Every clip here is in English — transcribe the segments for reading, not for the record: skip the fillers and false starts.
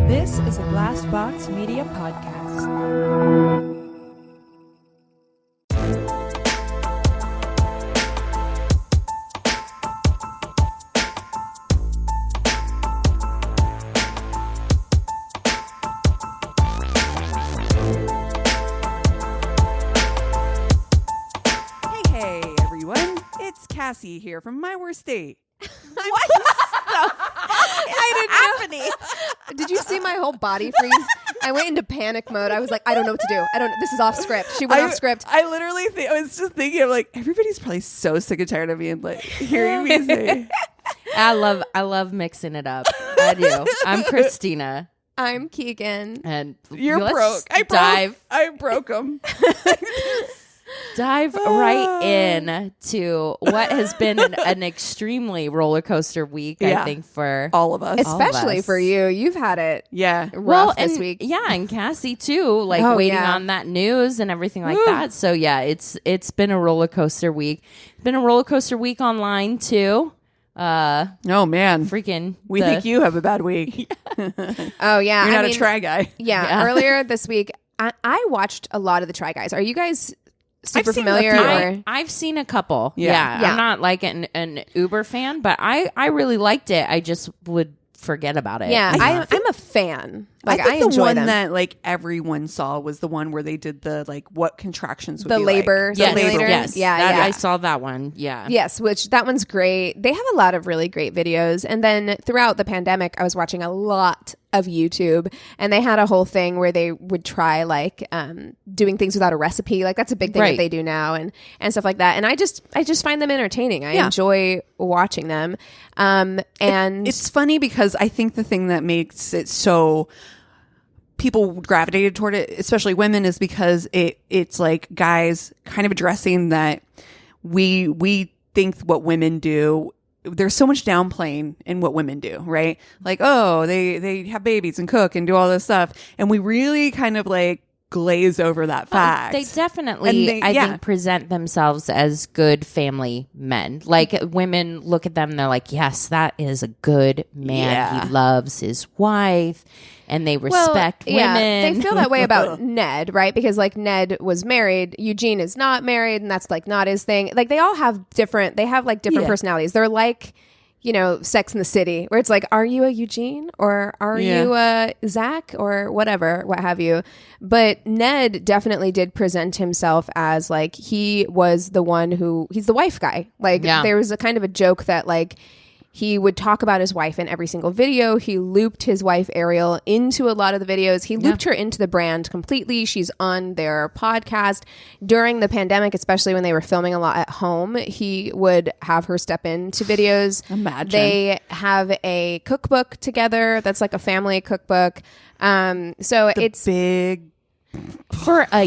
This is a Glass Box Media podcast. Hey, everyone. It's Cassie here from My Worst Date. What the fuck is happening? Did you see my whole body freeze? I went into panic mode. I was like, I don't know what to do. This is off script. She went off script. I literally I was just thinking, I'm like, everybody's probably so sick and tired of me and like hearing me say. I love mixing it up. I do. I'm Christina. I'm Keegan. And You're let's broke. I broke them. Dive right in to what has been an extremely roller coaster week, I think, for all of us. Especially for you. You've had it rough this week. Yeah, and Cassie too, waiting on that news and everything like that. So yeah, it's been a roller coaster week. Been a roller coaster week online too. Oh man, freaking! We think you have a bad week. Oh yeah, you're not a Try Guy. Yeah, earlier this week, I watched a lot of the Try Guys. Are you guys super familiar? I've seen a couple. Yeah. I'm not like an Uber fan, but I really liked it. I just would forget about it. Yeah, I'm a fan. Like I think enjoy the one them. that like everyone saw was the one where they did the like what contractions would the be labor like. simulator. Yes. Yeah, I saw that one. Yeah. Yes, which that one's great. They have a lot of really great videos. And then throughout the pandemic, I was watching a lot of YouTube, and they had a whole thing where they would try like doing things without a recipe. Like that's a big thing that they do now, and stuff like that. And I just find them entertaining. I enjoy watching them. And it's funny because I think the thing that makes it so people gravitated toward it, especially women, is because it's like guys kind of addressing that we think what women do. There's so much downplaying in what women do, right? Like, oh, they have babies and cook and do all this stuff, and we really kind of like glaze over that fact. They definitely, I think, present themselves as good family men. Like women look at them and they're like, yes, that is a good man. He loves his wife. And they respect women. Yeah, they feel that way about Ned, right? Because like Ned was married, Eugene is not married, and that's like not his thing. Like they all have different personalities. They're like, Sex in the City, where it's like, are you a Eugene or are you a Zach or whatever, what have you? But Ned definitely did present himself as like he was the one he's the wife guy. Like there was a kind of a joke that like he would talk about his wife in every single video. He looped his wife, Ariel, into a lot of the videos. He looped her into the brand completely. She's on their podcast. During the pandemic, especially when they were filming a lot at home, he would have her step into videos. Imagine. They have a cookbook together that's like a family cookbook. It's big. For a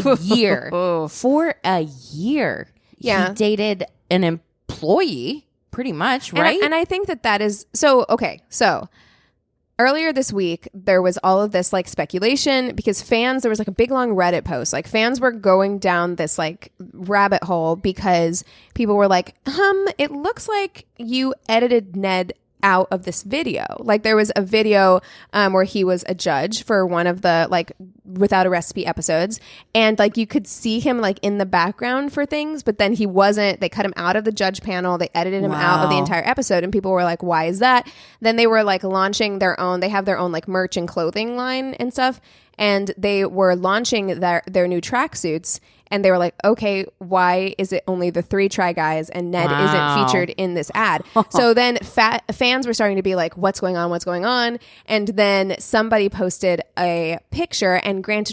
year. He dated an employee. Pretty much, right? And I think that is so okay. So earlier this week, there was all of this like speculation because there was like a big long Reddit post. Like fans were going down this like rabbit hole because people were like, it looks like you edited Ned out of this video. Like there was a video where he was a judge for one of the like Without a Recipe episodes, and like you could see him like in the background for things, but then he wasn't. They cut him out of the judge panel. They edited him out of the entire episode, and people were like, why is that? Then they were like launching their own. They have their own like merch and clothing line and stuff, and they were launching their new tracksuits. And they were like, okay, why is it only the 3 Try Guys and Ned isn't featured in this ad? So then fans were starting to be like, what's going on? What's going on? And then somebody posted a picture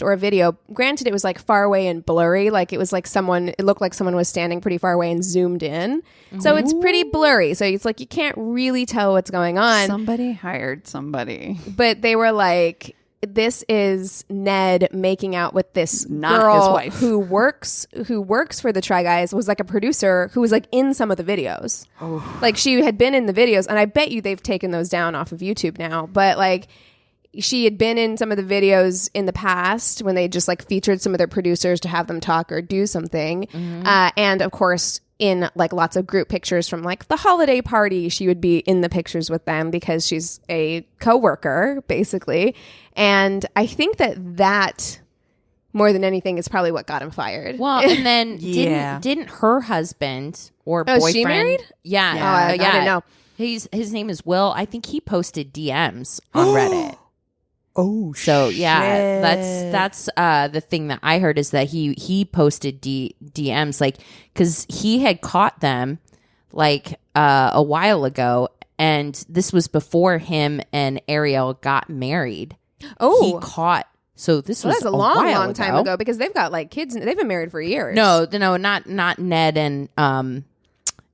or a video. Granted, it was like far away and blurry. Like it was like it looked like someone was standing pretty far away and zoomed in. So it's pretty blurry. So it's like, you can't really tell what's going on. Somebody hired somebody. But they were like, this is Ned making out with this not girl his wife who works for the Try Guys, was like a producer who was like in some of the videos. Like she had been in the videos, and I bet you they've taken those down off of YouTube now, but like she had been in some of the videos in the past when they just like featured some of their producers to have them talk or do something. And of course in like lots of group pictures from like the holiday party. She would be in the pictures with them because she's a coworker, basically. And I think that more than anything is probably what got him fired. Well, and then didn't her husband or boyfriend? She married? Yeah, I didn't know. His name is Will. I think he posted DMs on Reddit. Oh, so shit. that's the thing that I heard is that he posted DMs like because he had caught them like a while ago, and this was before him and Ariel got married. Oh, he caught. So this was a long time ago because they've got like kids. They've been married for years. No, not Ned and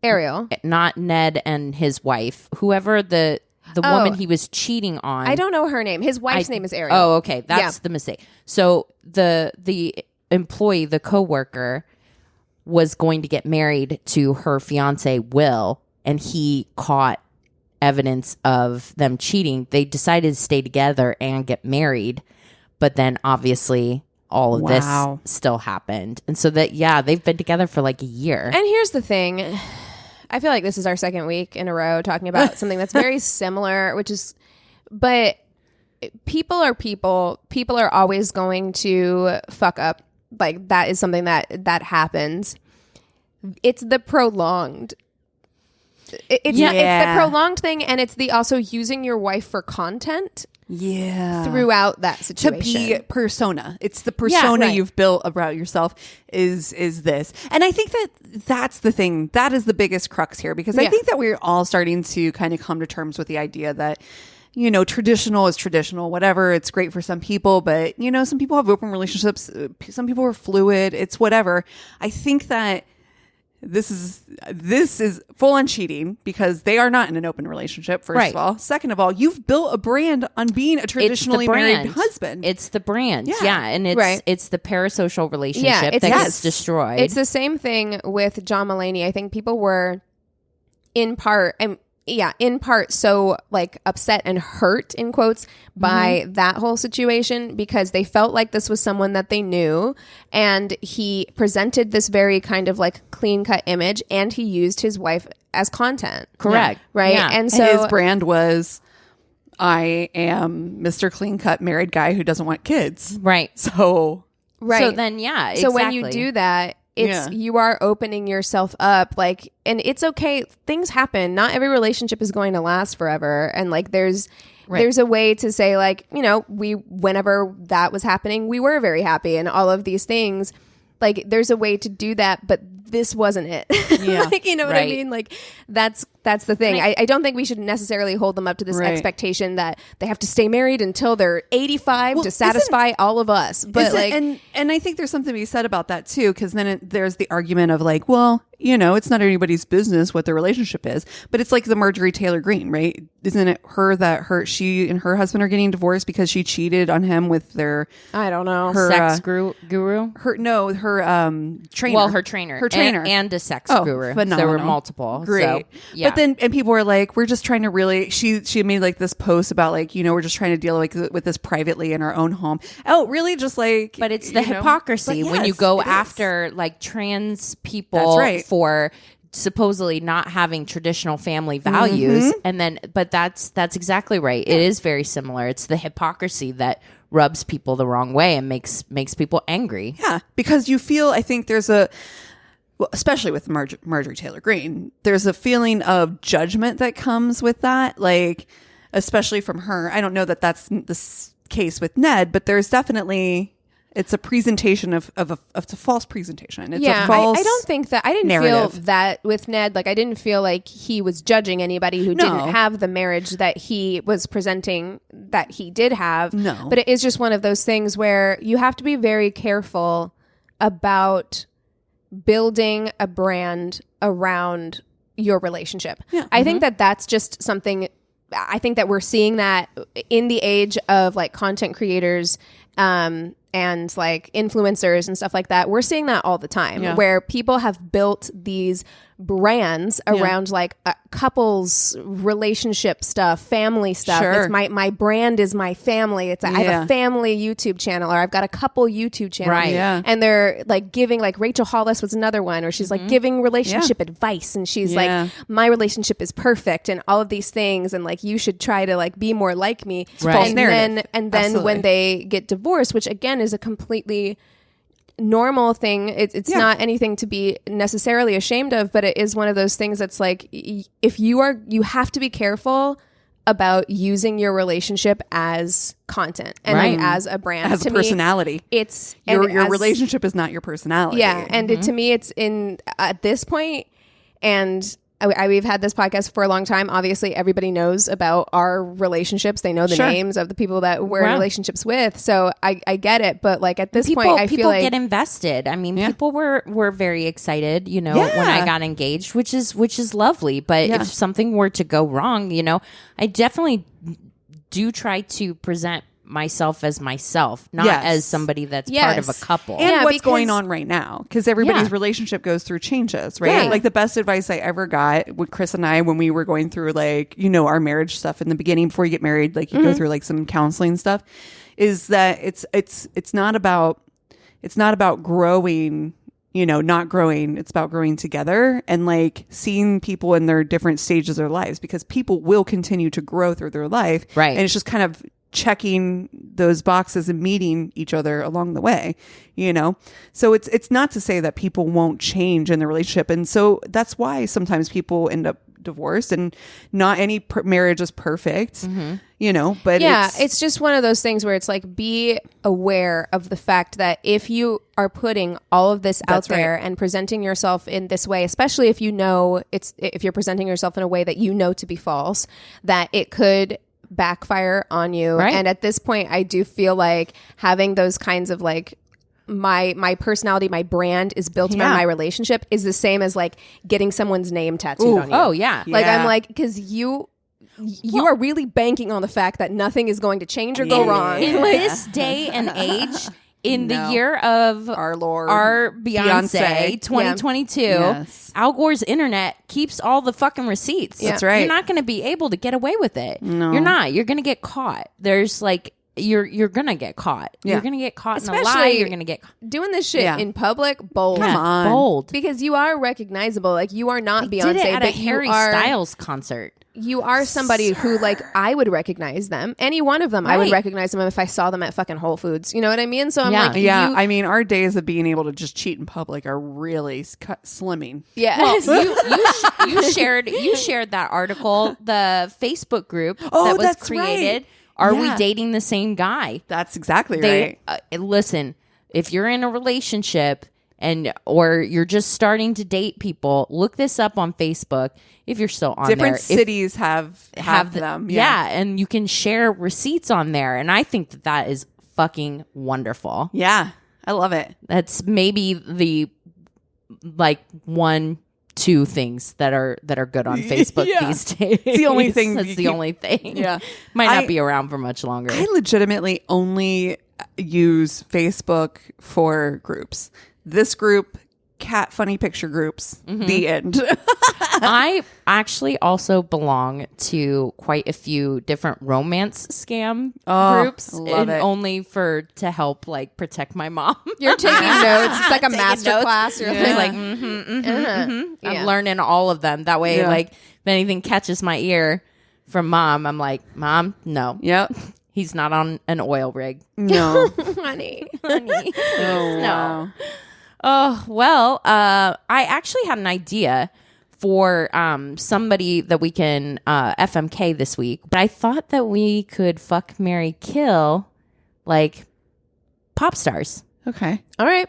Ariel, not Ned and his wife. Whoever the woman he was cheating on. I don't know her name. His wife's name is Ariel. Oh, okay. That's the mistake. So the employee, the coworker, was going to get married to her fiance, Will, and he caught evidence of them cheating. They decided to stay together and get married, but then obviously all of this still happened. And so they've been together for like a year. And here's the thing. I feel like this is our second week in a row talking about something that's very similar, but people are people. People are always going to fuck up. Like that is something that happens. It's the prolonged. It's the prolonged thing, and it's the also using your wife for content. Yeah. Throughout that situation. To be persona. It's the persona you've built about yourself is this. And I think that's the thing. That is the biggest crux here because I think that we're all starting to kind of come to terms with the idea that, you know, traditional is traditional, whatever. It's great for some people, but, you know, some people have open relationships. Some people are fluid. It's whatever. I think that this is full on cheating because they are not in an open relationship, first of all. Second of all, you've built a brand on being a traditionally married husband. It's the brand. Yeah. And it's the parasocial relationship that gets destroyed. It's the same thing with John Mulaney. I think people were in part so like upset and hurt in quotes by that whole situation because they felt like this was someone that they knew, and he presented this very kind of like clean cut image, and he used his wife as content. Correct. Right. Yeah. And so his brand was, I am Mr. Clean Cut married guy who doesn't want kids. Right. So So then exactly. So when you do that, you are opening yourself up, like, and it's okay. Things happen. Not every relationship is going to last forever. And like, there's a way to say like, you know, whenever that was happening, we were very happy and all of these things. Like, there's a way to do that, but this wasn't it. Yeah. Like, you know what I mean? Like, that's the thing. I don't think we should necessarily hold them up to this expectation that they have to stay married until they're 85 to satisfy all of us. But like, and I think there's something to be said about that too, because then there's the argument of like, well, you know, it's not anybody's business what their relationship is, but it's like the Marjorie Taylor Greene, right? Isn't it her that she and her husband are getting divorced because she cheated on him with their, I don't know, her sex guru? Her trainer. Well, her trainer. And a sex guru. Phenomenal. There were multiple. Great. So, yeah. But then, and people were like, we're just trying to really, she made like this post about like, you know, we're just trying to deal like with this privately in our own home. Oh, really? Just like, but it's the hypocrisy when you go after like trans people for supposedly not having traditional family values. And then, but that's exactly right. It is very similar. It's the hypocrisy that rubs people the wrong way and makes people angry. Yeah. Because you feel, I think there's especially with Marjorie Taylor Greene, there's a feeling of judgment that comes with that. Like, especially from her. I don't know that that's the case with Ned, but there's definitely, it's a presentation of a false presentation. It's a false I don't think that, I didn't narrative. feel that with Ned. Like, I didn't feel like he was judging anybody who didn't have the marriage that he was presenting that he did have. No. But it is just one of those things where you have to be very careful about building a brand around your relationship. Yeah. I think that that's just something, I think that we're seeing that in the age of like content creators, and like influencers and stuff like that, we're seeing that all the time where people have built these brands around like couples, relationship stuff, family stuff. It's my brand is my family. It's I have a family YouTube channel, or I've got a couple YouTube channels. Right. Yeah. And they're like giving, like Rachel Hollis was another one where she's like giving relationship advice, and she's like, my relationship is perfect and all of these things, and like you should try to like be more like me. False narrative. And then when they get divorced, which again is a completely normal thing, it's not anything to be necessarily ashamed of, but it is one of those things that's like, if you have to be careful about using your relationship as content and like as a brand, as to a personality. Me, it's your relationship is not your personality. And to me, it's in at this point, and we've had this podcast for a long time. Obviously, everybody knows about our relationships. They know the names of the people that we're in relationships with. So I get it. But like at this point, I feel like people get invested. I mean, people were very excited, you know, when I got engaged, which is lovely. But if something were to go wrong, you know, I definitely do try to present myself as myself, not as somebody that's part of a couple. And what's going on right now, because everybody's relationship goes through changes, right? Like the best advice I ever got with Chris and I when we were going through like, you know, our marriage stuff in the beginning before you get married, like you go through like some counseling stuff, is that it's not about growing, you know, not growing. It's about growing together and like seeing people in their different stages of their lives, because people will continue to grow through their life. Right. And it's just kind of checking those boxes and meeting each other along the way, you know? So it's not to say that people won't change in the relationship. And so that's why sometimes people end up divorced, and not any marriage is perfect, you know, but it's just one of those things where it's like, be aware of the fact that if you are putting all of this out there and presenting yourself in this way, especially if you know if you're presenting yourself in a way that you know to be false, that it could backfire on you. And at this point, I do feel like having those kinds of like my personality, my brand is built around my relationship is the same as like getting someone's name tattooed on you. Oh yeah. Like I'm like, because you are really banking on the fact that nothing is going to change or go wrong. In this day and age, in the year of our Lord, our Beyonce 2022, Al Gore's internet keeps all the fucking receipts. That's right. You're not going to be able to get away with it. No. You're not. You're going to get caught. There's like, you're going to get caught. You're going to get caught in a lie. You're going to get doing this shit in public. Bold. Come on. Bold. Because you are recognizable. Like you are not Beyonce, did it at but a Harry Styles concert. You are somebody who, like, I would recognize them. Any one of them, I would recognize them if I saw them at fucking Whole Foods. You know what I mean? So I'm like, I mean, our days of being able to just cheat in public are really slimming. Yeah. Well, you shared that article, the Facebook group that was created. Are we dating the same guy? That's exactly right. Listen, if you're in a relationship or you're just starting to date people, look this up on Facebook. If you're still on different there, cities have them. Yeah, and you can share receipts on there, and I think that is fucking wonderful. Yeah, I love it. That's maybe the like 1-2 things that are good on Facebook these days. It's the only thing. That's the only thing. Yeah, might not be around for much longer. I legitimately only use Facebook for groups. This group, cat funny picture groups. The end. I actually also belong to quite a few different romance scam groups, only to help like protect my mom. You're taking notes. It's like a master class. You're just like, I'm learning all of them. That way, like if anything catches my ear from mom, I'm like, Mom, no. Yep. He's not on an oil rig. No. honey. Oh, wow. No. Oh, well, I actually had an idea for somebody that we can FMK this week, but I thought that we could fuck, marry, kill like pop stars. Okay. All right.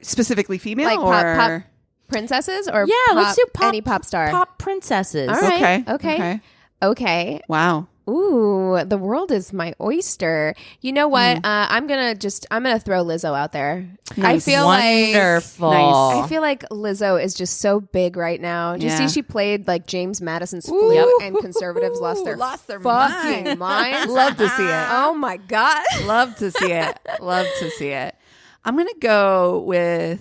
Specifically female, like or pop princesses, or let's do any pop star. Pop princesses. All right. Okay. Wow. Ooh, the world is my oyster. You know what? I'm gonna throw Lizzo out there. Nice. I feel Wonderful. Nice. I feel like Lizzo is just so big right now. Do you see she played like James Madison's flute and conservatives lost their fucking minds? Love to see it. Oh my God. Love to see it. Love to see it. I'm going to go with,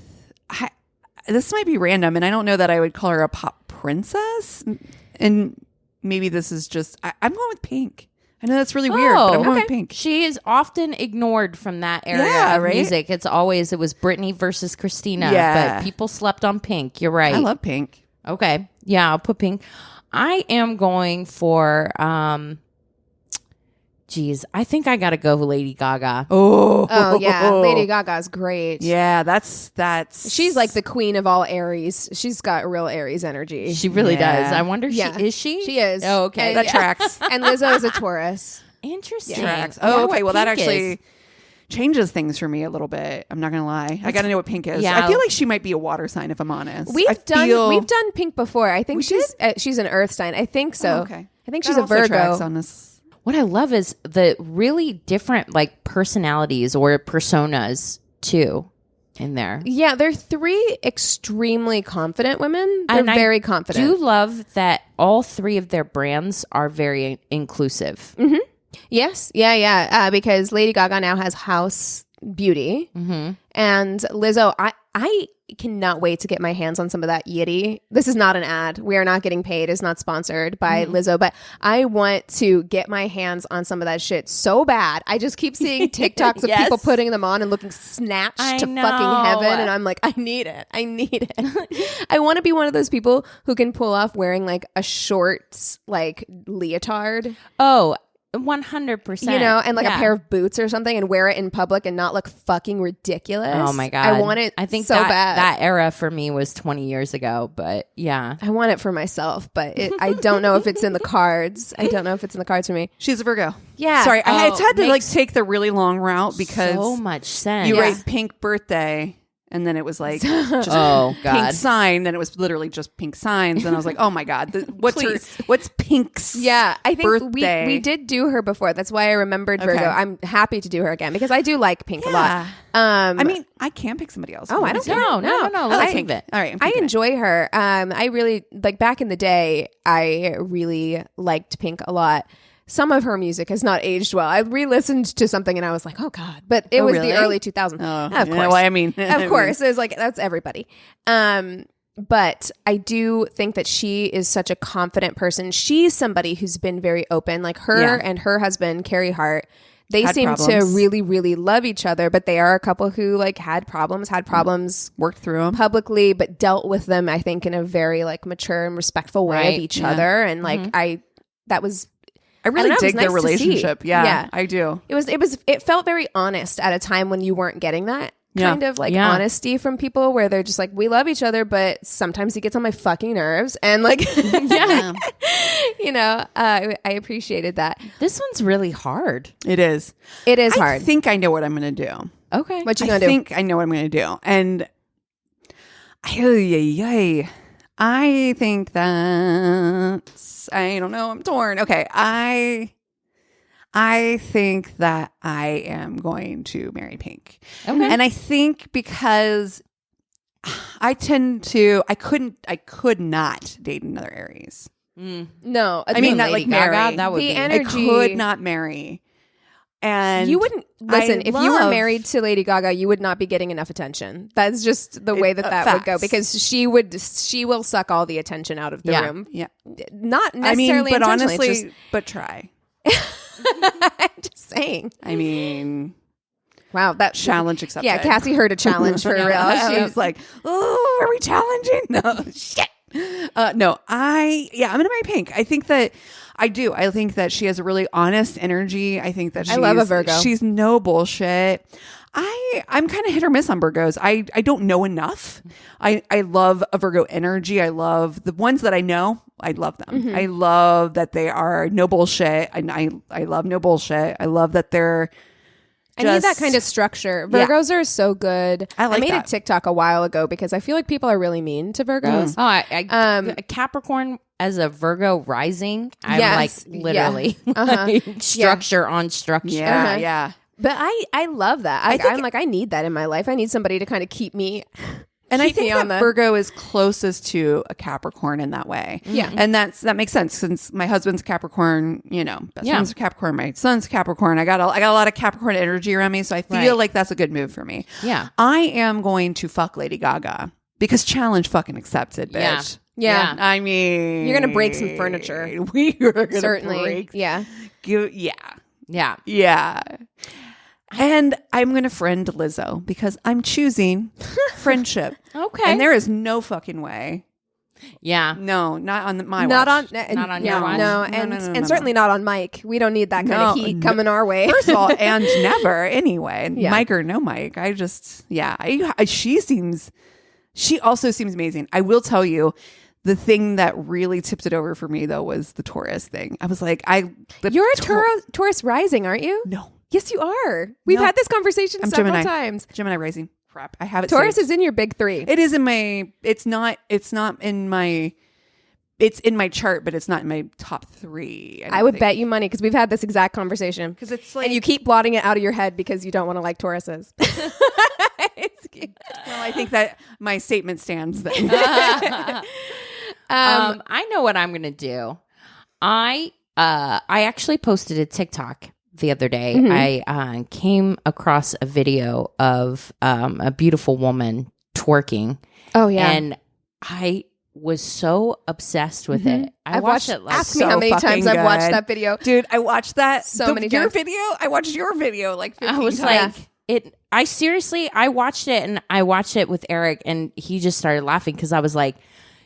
this might be random, and I don't know that I would call her a pop princess. And maybe this is just, I'm going with Pink. I know that's really weird, but I'm going with Pink. She is often ignored from that area of music. It was Britney versus Christina, but people slept on Pink. You're right. I love Pink. Okay. Yeah, I'll put Pink. I am going for, I think I got to go with Lady Gaga. Oh yeah, Lady Gaga's great. Yeah, that's. She's like the queen of all Aries. She's got real Aries energy. She really does. I wonder, is she? She is. Oh, okay. that tracks. And Lizzo is a Taurus. Interesting. Tracks. I wonder Oh, okay. what Well, that Pink actually is. changes things for me a little bit. I'm not gonna lie. I got to know what Pink is. Yeah. I feel like she might be a water sign, if I'm honest. We've done Pink before. I think she's an Earth sign. I think so. Oh, okay. I think That she's a also Virgo. tracks on this. What I love is the really different like personalities or personas too in there. Yeah, they're three extremely confident women. They're very confident. I do love that all three of their brands are very inclusive. Mm-hmm. Yes. Yeah. Because Lady Gaga now has House Beauty. Mm-hmm. And Lizzo, I cannot wait to get my hands on some of that Yitty. This is not an ad. We are not getting paid. It's not sponsored by Lizzo, but I want to get my hands on some of that shit so bad. I just keep seeing TikToks of people putting them on and looking snatched to fucking heaven. And I'm like, I need it. I want to be one of those people who can pull off wearing like a short like leotard. Oh, 100%. You know, and like a pair of boots or something and wear it in public and not look fucking ridiculous. Oh my God. I want it I think so bad. That era for me was 20 years ago, but yeah. I want it for myself, but I don't know if it's in the cards. I don't know if it's in the cards for me. She's a Virgo. Yeah. Sorry, I had to like take the really long route because so much sense. you write Pink birthday. And then it was like just Pink sign. Then it was literally just Pink signs. And I was like, oh my God, what's Pink's I think birthday? we did do her before. That's why I remembered Virgo. I'm happy to do her again because I do like Pink a lot. I mean, I can pick somebody else. Oh, I don't care. No. Let's Pink it. All right. I enjoy her. I really like back in the day, I really liked Pink a lot. Some of her music has not aged well. I re-listened to something and I was like, oh God. But it was the early 2000s. Oh, of course. Well, I mean. Of course. It was like, that's everybody. But I do think that she is such a confident person. She's somebody who's been very open. Like her and her husband, Carrie Hart, they seem to really, really love each other. But they are a couple who like had problems, worked through them publicly, but dealt with them, I think, in a very like mature and respectful way of each other. And like, I really dig nice their relationship. Yeah, I do. It felt very honest at a time when you weren't getting that kind of like honesty from people where they're just like, we love each other, but sometimes he gets on my fucking nerves. And like, you know, I appreciated that. This one's really hard. It is. It is hard. I think I know what I'm going to do. Okay. What you going to do? I think I know what I'm going to do. And I think that's, I don't know, I'm torn. Okay, I think that I am going to marry Pink. Okay. And I think because I could not date another Aries. No. I mean, not like Gaga, marry. that would the be energy. I could not marry. And you wouldn't listen if you were married to Lady Gaga, you would not be getting enough attention. That's just the way that would go because she will suck all the attention out of the room. Yeah, not necessarily. But intentionally, honestly, but try. I'm just saying. I mean, wow, that challenge accepted. Yeah, Cassie heard a challenge for real. She was like, "Oh, are we challenging?" No, shit. No, I'm gonna marry Pink. I think that I do. I think that she has a really honest energy. I think that I love a Virgo. She's no bullshit. I'm kind of hit or miss on Virgos. I don't know enough. I love a Virgo energy. I love the ones that I know. I love them. Mm-hmm. I love that they are no bullshit. I love no bullshit. I love that they're I need that kind of structure. Virgos are so good. I made a TikTok a while ago because I feel like people are really mean to Virgos. Capricorn as a Virgo rising, I'm like literally structure on structure. Yeah. But I love that. I'm like, I need that in my life. I need somebody to kind of keep me. And I think that Virgo is closest to a Capricorn in that way. Yeah. And that makes sense since my husband's Capricorn, best friend's Capricorn, my son's Capricorn. I got a lot of Capricorn energy around me. So I feel like that's a good move for me. Yeah. I am going to fuck Lady Gaga because challenge fucking accepted, bitch. Yeah. I mean, you're going to break some furniture. We are going to certainly break. Yeah. Yeah. And I'm going to friend Lizzo because I'm choosing friendship. Okay. And there is no fucking way. Yeah. No, not on my watch. Not on your watch. No, and certainly not on Mike. We don't need that kind of heat coming our way. First of all, and never anyway. Mike or no Mike. I just, she also seems amazing. I will tell you, the thing that really tipped it over for me though was the Taurus thing. I was like, you're a Taurus rising, aren't you? No. Yes, you are. We've had this conversation several times. Gemini rising. Crap. I have it. Taurus saved. is in your big 3. It is in my. It's not in my. It's in my chart, but it's not in my top 3. I would bet you money because we've had this exact conversation. Because it's like, and you keep blotting it out of your head because you don't want to like Tauruses. It's cute. Well, I think that my statement stands then. I know what I'm gonna do. I actually posted a TikTok the other day. I came across a video of a beautiful woman twerking. Oh yeah, and I was so obsessed with it. I've watched it. Ask me how many times I've watched that video, dude. I watched that many times. Your video. I watched your video like 15 I was times. like. I watched it and I watched it with Eric and he just started laughing because I was like,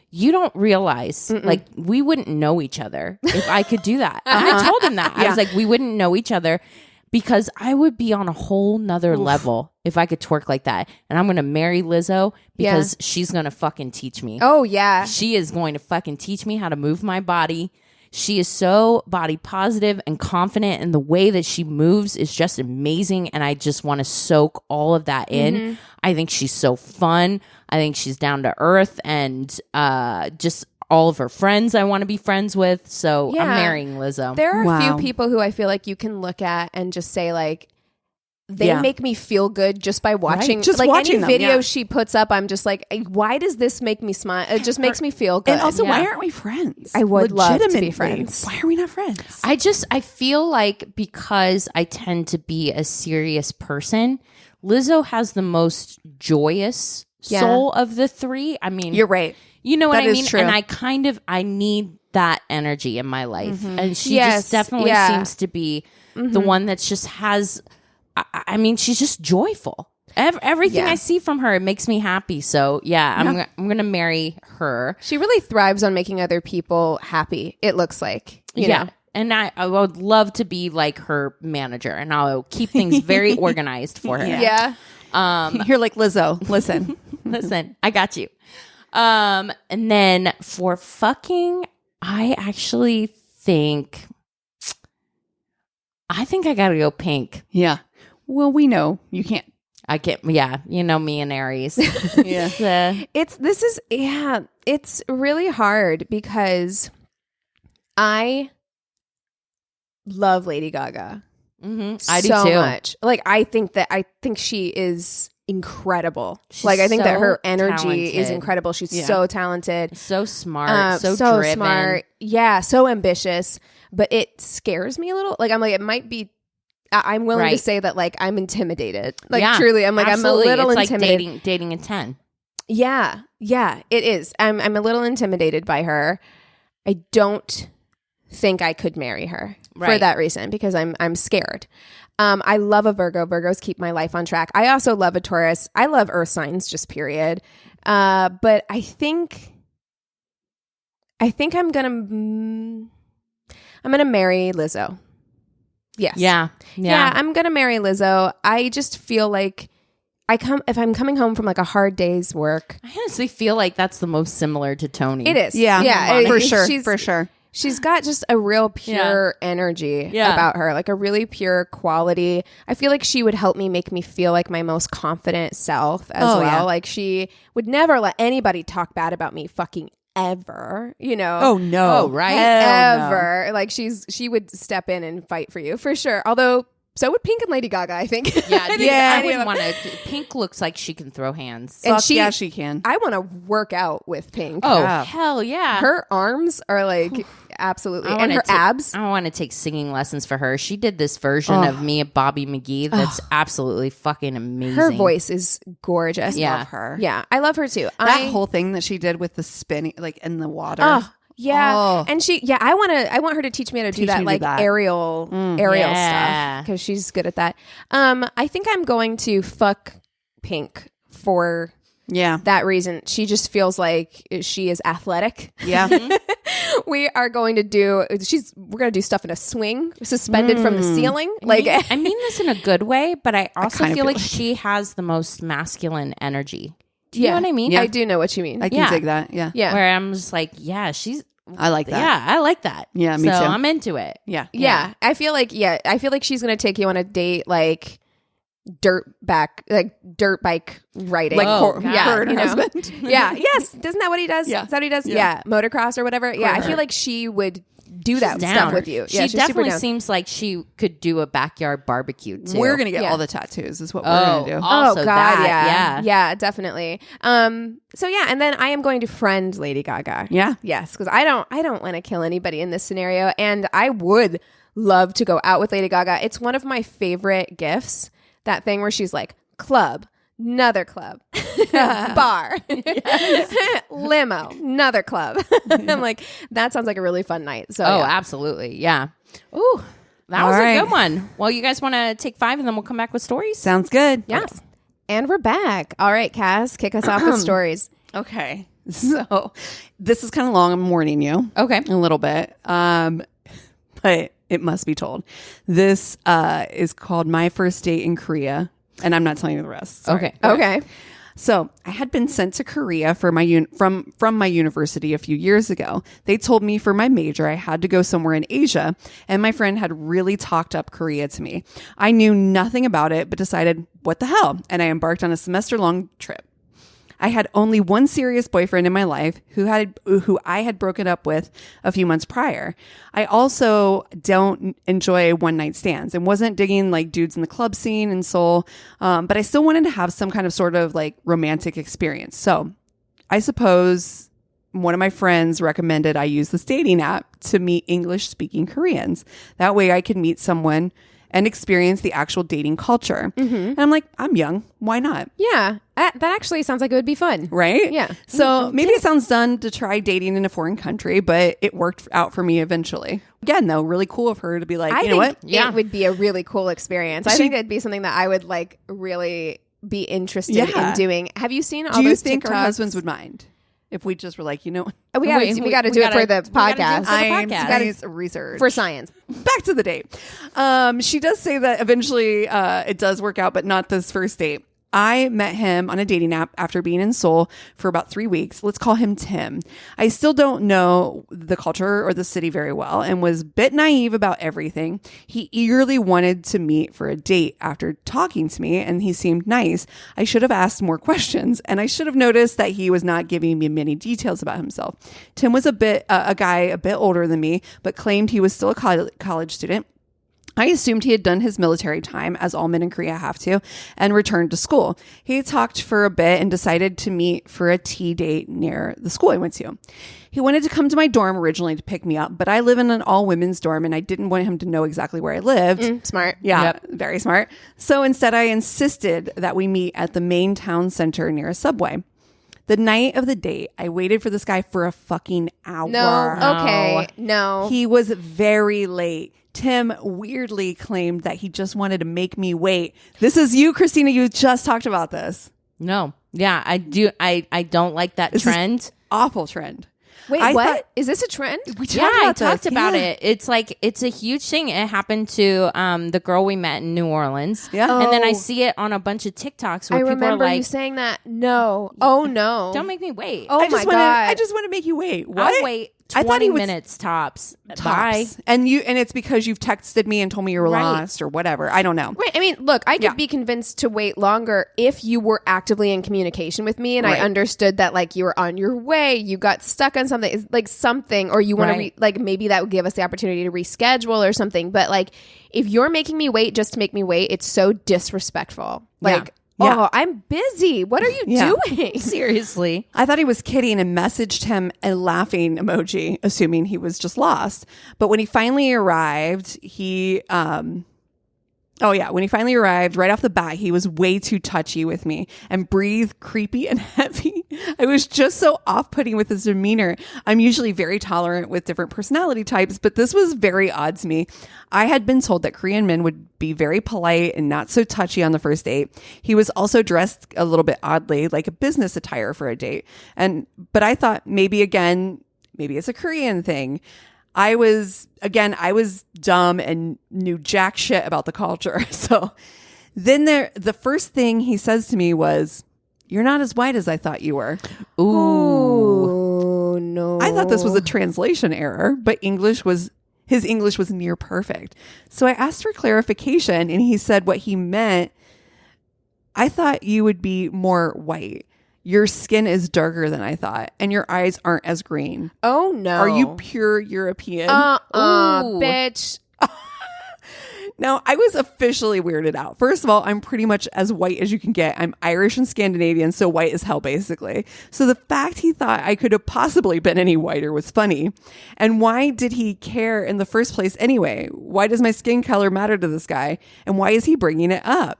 you don't realize like we wouldn't know each other if I could do that. And I told him that. I was like, we wouldn't know each other because I would be on a whole nother level if I could twerk like that. And I'm going to marry Lizzo because she's going to fucking teach me. Oh yeah. She is going to fucking teach me how to move my body. She is so body positive and confident, and the way that she moves is just amazing. And I just want to soak all of that in. I think she's so fun. I think she's down to earth, and just all of her friends I want to be friends with. So I'm marrying Lizzo. There are a few people who I feel like you can look at and just say like, they make me feel good just by watching. Just like watching any them, video she puts up, I'm just like, why does this make me smile? It just makes me feel good. And also, why aren't we friends? I would love to be friends. Why are we not friends? I feel like because I tend to be a serious person, Lizzo has the most joyous soul of the 3. I mean, you're right. You know what I mean? True. And I need that energy in my life. And she just definitely seems to be the one that just has... I mean, she's just joyful. Everything I see from her, it makes me happy. So, I'm going to marry her. She really thrives on making other people happy, it looks like. You know? And I would love to be like her manager, and I'll keep things very organized for her. Yeah. You're like, Lizzo, listen. Listen, I got you. And then for fucking, I think I got to go pink. Yeah. Well, we know you can't. I can't. Yeah, you know me and Aries. It's really hard because I love Lady Gaga. I do so too. much. Like I think she is incredible. Like I think that her energy is incredible. She's so talented, so smart, so driven. smart. Yeah, so ambitious. But it scares me a little. Like I'm like, it might be. I'm willing to say that like I'm intimidated. Like truly, I'm like absolutely. I'm a little it's intimidated. Like dating a 10. Yeah, it is. I'm a little intimidated by her. I don't think I could marry her for that reason because I'm scared. I love a Virgo. Virgos keep my life on track. I also love a Taurus. I love earth signs, just period. But I think I'm gonna marry Lizzo. Yes. Yeah. I'm gonna marry Lizzo. I just feel like if I'm coming home from like a hard day's work. I honestly feel like that's the most similar to Tony. It is. Yeah. Yeah. For sure. She's got just a real pure energy about her, like a really pure quality. I feel like she would help me make me feel like my most confident self as well. Yeah. Like she would never let anybody talk bad about me fucking ever, you know? Oh, no. Oh, right. Ever. Like she would step in and fight for you for sure. Although so would Pink and Lady Gaga, I think. Yeah, Yeah. I wouldn't want to. Pink looks like she can throw hands. And Yeah, she can. I want to work out with Pink. Oh, Yeah. hell yeah. Her arms are like absolutely, and her abs. I want to take singing lessons for her. She did this version of me at Bobby McGee that's absolutely fucking amazing. Her voice is gorgeous. Yeah. Love her. Yeah, I love her too. That whole thing that she did with the spinning, like in the water. Yeah, Oh. and I want her to teach me how to do that, like aerial Yeah. stuff because she's good at that. I think I'm going to fuck Pink for Yeah. that reason. She just feels like she is athletic. Yeah. We're going to do stuff in a swing, suspended from the ceiling. Like I mean this in a good way, but I also kinda feel feel like she has the most masculine energy. Do yeah, you know what I mean? Yeah. I do know what you mean. I can Yeah. dig that. Yeah. Yeah. Where I'm just like, yeah, she's. I like that. Yeah, I like that. Yeah, me so too. I'm into it. Yeah. Yeah. I feel like she's gonna take you on a date like dirt bike riding. Like Oh, her God. and you know? husband. Yeah. Yes. Isn't that what he does? Yeah. Is that what he does? Yeah. Yeah. Motocross or whatever. Yeah. I her. feel like she would do that Down. stuff with you. She Yeah, she's super definitely down. seems like she could do a backyard barbecue too. We're going to get Yeah. all the tattoos is what Oh, we're going to do. also God, that, yeah, definitely. So yeah, and then I am going to friend Lady Gaga. Yeah. Yes, because I don't want to kill anybody in this scenario, and I would love to go out with Lady Gaga. It's one of my favorite gifts. That thing where she's like, club, another club, bar, limo, another club. I'm like, that sounds like a really fun night. So Oh, yeah. absolutely. Yeah. Ooh, that All was right. a good one. Well, you guys want to take 5 and then we'll come back with stories? Sounds good. Yes. And we're back. All right, Cass, kick us off with stories. Okay. So this is kind of long. I'm warning you. Okay. A little bit. But it must be told. This is called My First Date in Korea. And I'm not telling you the rest. Sorry. Okay. So I had been sent to Korea for my from my university a few years ago. They told me for my major I had to go somewhere in Asia, and my friend had really talked up Korea to me. I knew nothing about it, but decided, what the hell? And I embarked on a semester-long trip. I had only one serious boyfriend in my life who I had broken up with a few months prior. I also don't enjoy one-night stands and wasn't digging like dudes in the club scene in Seoul, but I still wanted to have some kind of sort of like romantic experience. So I suppose one of my friends recommended I use this dating app to meet English-speaking Koreans. That way I could meet someone and experience the actual dating culture. And I'm like, I'm young. Why not? Yeah. That actually sounds like it would be fun. Right? Yeah. So maybe it sounds dumb to try dating in a foreign country, but it worked out for me eventually. Again, though, really cool of her to be like, I you know think what? it would be a really cool experience. I think it'd be something that I would like really be interested in doing. Have you seen all Do you those think TikToks? our husbands would mind if we just were like, you know, We got to do it for the podcast. I'm podcast. nice research For science. Back to the date. She does say that eventually it does work out, but not this first date. I met him on a dating app after being in Seoul for about 3 weeks. Let's call him Tim. I still don't know the culture or the city very well and was a bit naive about everything. He eagerly wanted to meet for a date after talking to me, and he seemed nice. I should have asked more questions, and I should have noticed that he was not giving me many details about himself. Tim was a guy a bit older than me, but claimed he was still a college student. I assumed he had done his military time, as all men in Korea have to, and returned to school. He talked for a bit and decided to meet for a tea date near the school I went to. He wanted to come to my dorm originally to pick me up, but I live in an all-women's dorm, and I didn't want him to know exactly where I lived. Smart. Yeah, Very smart. So instead, I insisted that we meet at the main town center near a subway. The night of the date, I waited for this guy for a fucking hour. No. Okay. No. He was very late. Tim weirdly claimed that he just wanted to make me wait. This is you, Christina. You just talked about this. No. Yeah, I do. I don't like that trend. Awful trend. Wait, I what? thought- Is this a trend? We Yeah, I talked this. about Yeah. it. It's like, it's a huge thing. It happened to the girl we met in New Orleans. Yeah. And then I Oh. see it on a bunch of TikToks I where people are remember like, you saying that. No. Oh, no. don't make me wait. Oh, my God. I just want to make you wait. What? I'll wait 20 minutes tops. Bye. And it's because you've texted me and told me you were lost or whatever. I don't know. Right. I mean, look, I could be convinced to wait longer if you were actively in communication with me and I understood that like you were on your way, you got stuck on something, like something, or you want to like maybe that would give us the opportunity to reschedule or something. But like if you're making me wait just to make me wait, it's so disrespectful. Like, oh, I'm busy. What are you doing? Seriously. I thought he was kidding and messaged him a laughing emoji, assuming he was just lost. But when he finally arrived, when he finally arrived, right off the bat, he was way too touchy with me and breathed creepy and heavy. I was just so off-putting with his demeanor. I'm usually very tolerant with different personality types, but this was very odd to me. I had been told that Korean men would be very polite and not so touchy on the first date. He was also dressed a little bit oddly, like a business attire for a date. But I thought maybe it's a Korean thing. I was dumb and knew jack shit about the culture. So then the first thing he says to me was, "You're not as white as I thought you were." Ooh, no. I thought this was a translation error, but his English was near perfect. So I asked for clarification and he said what he meant. "I thought you would be more white. Your skin is darker than I thought, and your eyes aren't as green." Oh, no. Are you pure European? Bitch. Now, I was officially weirded out. First of all, I'm pretty much as white as you can get. I'm Irish and Scandinavian, so white as hell, basically. So the fact he thought I could have possibly been any whiter was funny. And why did he care in the first place anyway? Why does my skin color matter to this guy? And why is he bringing it up?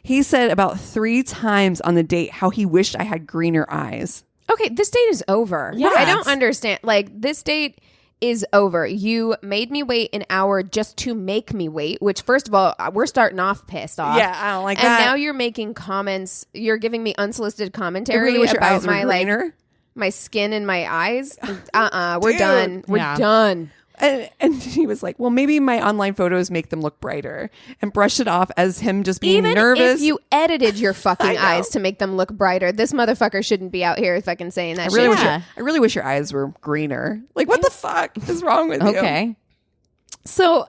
He said about 3 times on the date how he wished I had greener eyes. Okay, this date is over. Yes. I don't understand. Like, this date is over. You made me wait an hour just to make me wait, which, first of all, we're starting off pissed off. Yeah, I don't like and that. And now you're making comments. You're giving me unsolicited commentary really wish your about eyes were my greener. my skin and my eyes. We're Dude. done. We're done. And he was like, "Well, maybe my online photos make them look brighter," and brushed it off as him just being nervous. Even if you edited your fucking eyes to make them look brighter, this motherfucker shouldn't be out here fucking saying that shit. I really wish your eyes were greener. Like, what the fuck is wrong with you? Okay. So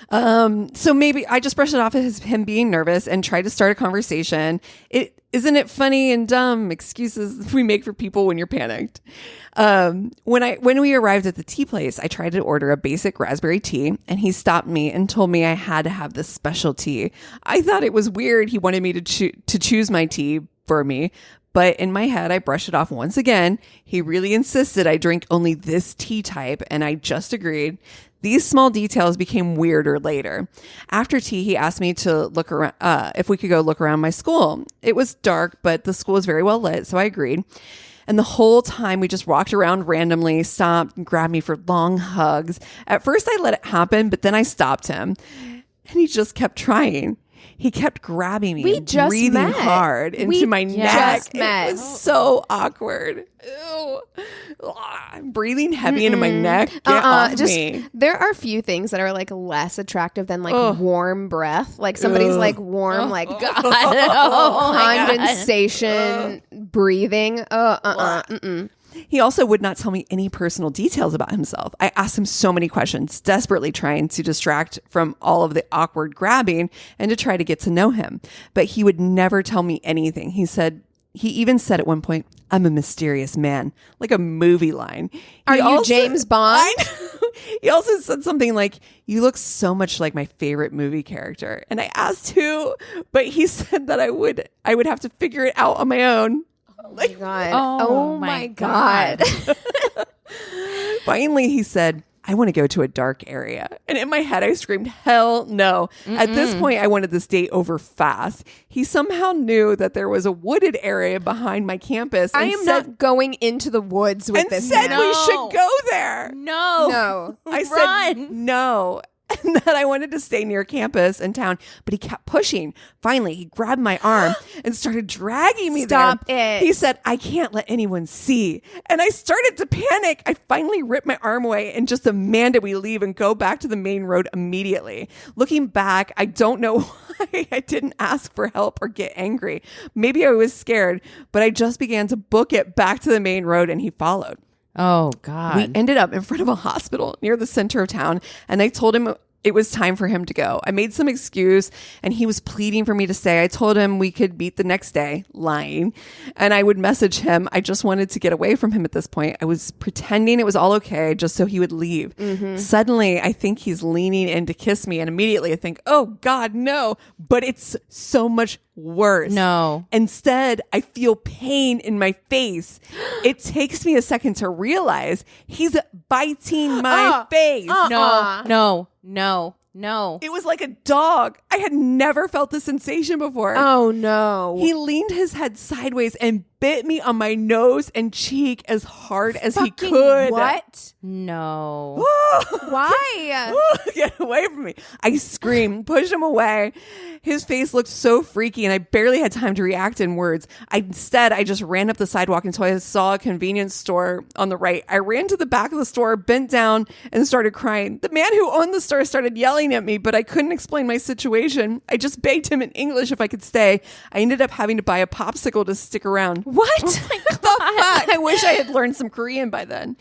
so maybe I just brushed it off as him being nervous and tried to start a conversation. Isn't it funny and dumb excuses we make for people when you're panicked? When we arrived at the tea place, I tried to order a basic raspberry tea, and he stopped me and told me I had to have this special tea. I thought it was weird. He wanted me to choose my tea for me. But in my head, I brushed it off once again. He really insisted I drink only this tea type, and I just agreed. These small details became weirder later. After tea, he asked me to look around, if we could go look around my school. It was dark, but the school was very well lit, so I agreed. And the whole time we just walked around randomly, stopped and grabbed me for long hugs. At first I let it happen, but then I stopped him. And he just kept trying. He kept grabbing me and breathing hard into my neck. It was so awkward. Ew. I'm breathing heavy into my neck. Get off me. There are few things that are like less attractive than like warm breath. Like somebody's like warm, like condensation breathing. He also would not tell me any personal details about himself. I asked him so many questions, desperately trying to distract from all of the awkward grabbing and to try to get to know him. But he would never tell me anything. He even said at one point, "I'm a mysterious man," like a movie line. Are you James Bond? He also said something like, "You look so much like my favorite movie character." And I asked who, but he said that I would have to figure it out on my own. Oh my God. Finally, he said, "I want to go to a dark area." And in my head, I screamed, "Hell no." At this point, I wanted this date over fast. He somehow knew that there was a wooded area behind my campus. I am not going into the woods with this man. And said we should go there. No. I said no. And that I wanted to stay near campus and town, but he kept pushing. Finally, he grabbed my arm and started dragging me there. Stop it. He said, "I can't let anyone see." And I started to panic. I finally ripped my arm away and just demanded we leave and go back to the main road immediately. Looking back, I don't know why I didn't ask for help or get angry. Maybe I was scared, but I just began to book it back to the main road and he followed. Oh, God. We ended up in front of a hospital near the center of town, and I told him it was time for him to go. I made some excuse, and he was pleading for me to stay. I told him we could meet the next day, lying, and I would message him. I just wanted to get away from him at this point. I was pretending it was all okay just so he would leave. Suddenly, I think he's leaning in to kiss me, and immediately I think, oh, God, no. But it's so much worse. No. Instead, I feel pain in my face. It takes me a second to realize he's biting my face. No. It was like a dog. I had never felt the sensation before. Oh, no. He leaned his head sideways and bit me on my nose and cheek as hard as he could. What? No. Why? Get away from me. I screamed, pushed him away. His face looked so freaky, and I barely had time to react in words. Instead, I just ran up the sidewalk until I saw a convenience store on the right. I ran to the back of the store, bent down, and started crying. The man who owned the store started yelling at me, but I couldn't explain my situation. I just begged him in English if I could stay. I ended up having to buy a popsicle to stick around. What? Oh my God. I wish I had learned some Korean by then.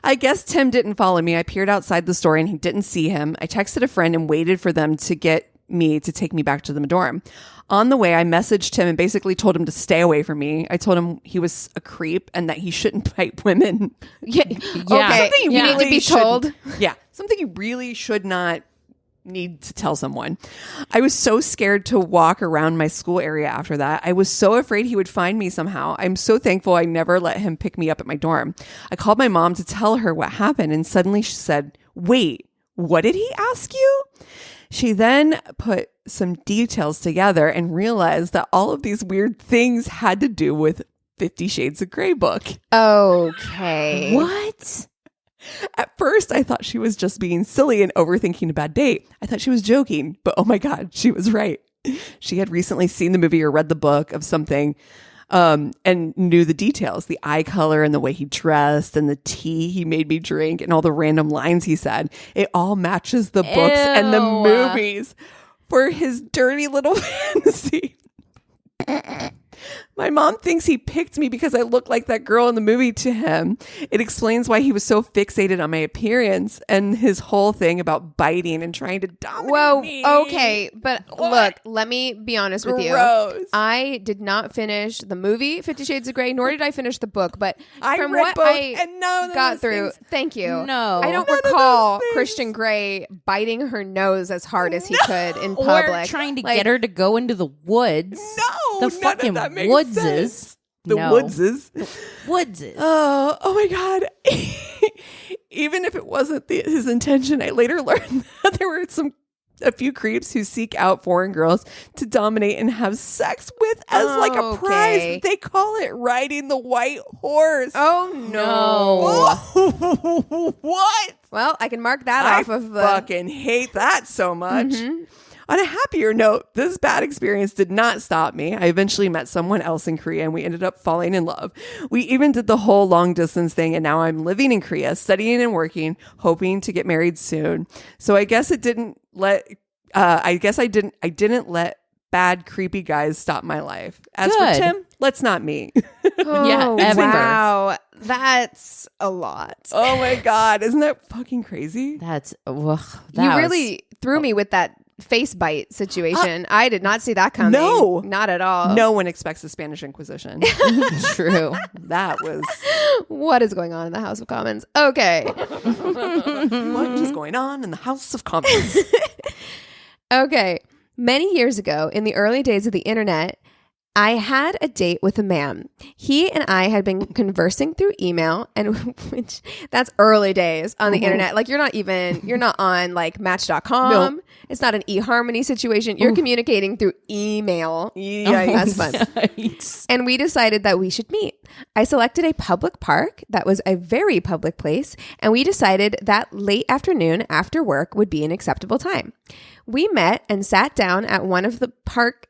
I guess Tim didn't follow me. I peered outside the store and he didn't see him. I texted a friend and waited for them to get me to take me back to the dorm. On the way, I messaged him and basically told him to stay away from me. I told him he was a creep and that he shouldn't bite women. Yeah. Okay. Something you need really to be told. Yeah. Something you really should not need to tell someone. I was so scared to walk around my school area after that. I was so afraid he would find me somehow. I'm so thankful I never let him pick me up at my dorm. I called my mom to tell her what happened, and suddenly she said, "Wait, what did he ask you?" She then put some details together and realized that all of these weird things had to do with 50 Shades of Grey book. Okay. What? At first, I thought she was just being silly and overthinking a bad date. I thought she was joking, but oh my God, she was right. She had recently seen the movie or read the book of something and knew the details, the eye color and the way he dressed and the tea he made me drink and all the random lines he said. It all matches the books and the movies for his dirty little fantasy. My mom thinks he picked me because I look like that girl in the movie to him. It explains why he was so fixated on my appearance and his whole thing about biting and trying to dominate me. Okay. But look, let me be honest with you. I did not finish the movie 50 Shades of Grey, nor did I finish the book. But I from read what both I and none of got those through, things. thank you. No. I don't None of recall those things. Christian Grey biting her nose as hard as he could in Or public. trying to Like, get her to go into the woods. No, The none fucking of that makes Woodses. sense. The No. Woodses. Woodses. Oh my God. Even if it wasn't his intention, I later learned that there were a few creeps who seek out foreign girls to dominate and have sex with as like a prize. Okay. They call it riding the white horse. Oh no. What? Well, I can mark that I off of the. fucking hate that so much. On a happier note, this bad experience did not stop me. I eventually met someone else in Korea and we ended up falling in love. We even did the whole long distance thing and now I'm living in Korea, studying and working, hoping to get married soon. So I guess I didn't let bad creepy guys stop my life. As Good. for Tim, let's not meet. Oh, Ever. wow. That's a lot. Oh my God. Isn't that fucking crazy? That's You really threw me with that face bite situation. I did not see that coming. No. Not at all. No one expects the Spanish Inquisition. true. That was What is going on in the House of Commons? Okay. what is going on in the House of Commons. Okay. Many years ago, in the early days of the internet, I had a date with a man. He and I had been conversing through email, and which that's early days on the internet. Like you're not on like Match.com. No. It's not an eHarmony situation. You're communicating through email. Yeah, That's fun. Yikes. And we decided that we should meet. I selected a public park that was a very public place, and we decided that late afternoon after work would be an acceptable time. We met and sat down at one of the park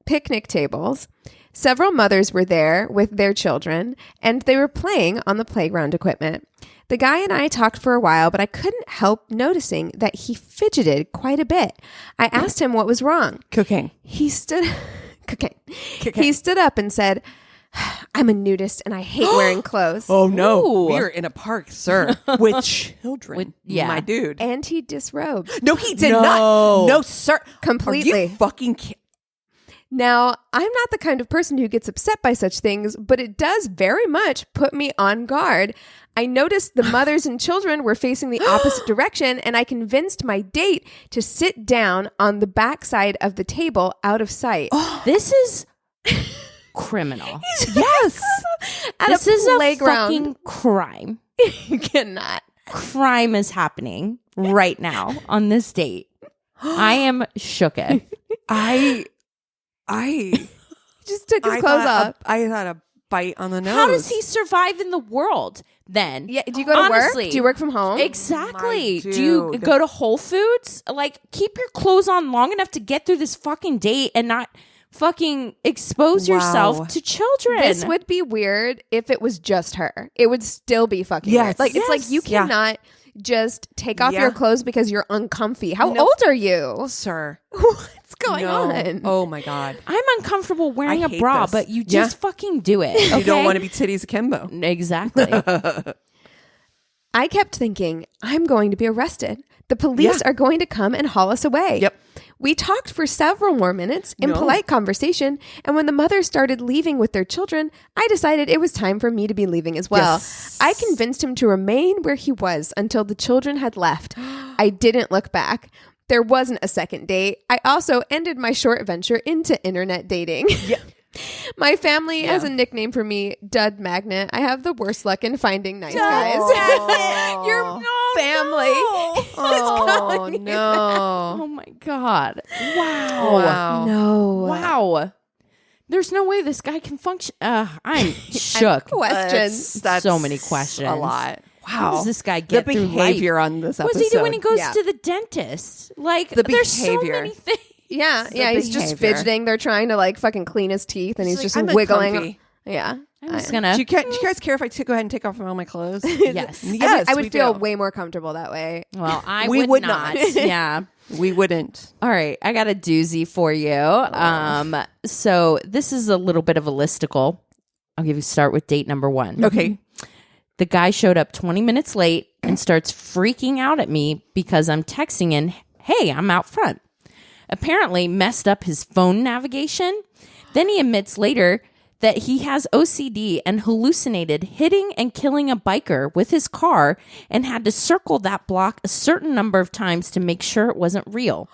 picnic tables. Several mothers were there with their children, and they were playing on the playground equipment. The guy and I talked for a while, but I couldn't help noticing that he fidgeted quite a bit. I asked him what was wrong. Cocaine. He stood Cocaine. He stood up and said, I'm a nudist and I hate wearing clothes. Oh no, Ooh. we are in a park, sir, with children. My dude. And he disrobed. No, he did not. No, sir. Completely. Are you fucking Now, I'm not the kind of person who gets upset by such things, but it does very much put me on guard. I noticed the mothers and children were facing the opposite direction, and I convinced my date to sit down on the backside of the table out of sight. This is criminal. Yes. This a is a playground. fucking crime. You cannot. Crime is happening right now on this date. I am shooketh. I Just took his clothes off. I had a bite on the nose. How does he survive in the world then? Yeah, do you go to Honestly, work? Do you work from home? Exactly. My Do you dude. go to Whole Foods? Like, keep your clothes on long enough to get through this fucking date and not fucking expose yourself to children. This would be weird if it was just her. It would still be fucking Yes. weird. Like, it's like you Yeah. cannot just take off Yeah. your clothes because you're uncomfy. How No. old are you? Sir? What's going No. on? Oh my God. I'm uncomfortable wearing I a hate bra, this. but you Yeah. just fucking do it. You don't okay? want to be titties akimbo. Exactly. I kept thinking, I'm going to be arrested. The police are going to come and haul us away. Yep. We talked for several more minutes in No. polite conversation, and when the mothers started leaving with their children, I decided it was time for me to be leaving as well. Yes. I convinced him to remain where he was until the children had left. I didn't look back. There wasn't a second date. I also ended my short venture into internet dating. Yeah. My family has a nickname for me, Dud Magnet. I have the worst luck in finding nice guys. Your family. Oh no. Oh my God. Wow. No. Wow. There's no way this guy can function. I'm shook. Questions. That's So many questions. A lot. Wow. How does this guy get the through behavior life? on this What episode? does he do when he goes Yeah. to the dentist? Like, The there's so behavior. many things. Yeah, he's just behavior. fidgeting. They're trying to like fucking clean his teeth, and he's like, just I'm wiggling. uncomfy. Yeah, I'm just gonna. Do you guys care if I go ahead and take off all my clothes? Yes. Yes, I would we feel do. way more comfortable that way. Well, I We would would not. not. Yeah. We wouldn't. All right, I got a doozy for you. So this is a little bit of a listicle. I'll give you start with date number 1. Okay. The guy showed up 20 minutes late and starts freaking out at me because I'm texting in, "Hey, I'm out front." Apparently messed up his phone navigation. Then he admits later that he has OCD and hallucinated hitting and killing a biker with his car and had to circle that block a certain number of times to make sure it wasn't real.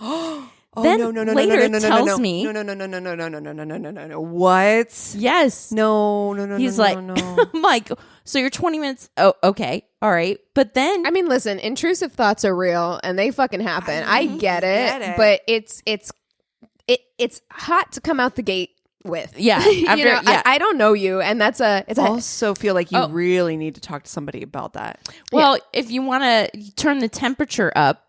Then later tells me, no. What? yes, No. he's no, like, no. I'm like, so you're 20 minutes. Oh, okay. All right. But then I mean, listen, intrusive thoughts are real, and they fucking happen. I get it, but it's hot to come out the gate with. Yeah, You after- know, yeah. I don't know you, and it's I a also feel like you really need to talk to somebody about that. well, if you want to turn the temperature up,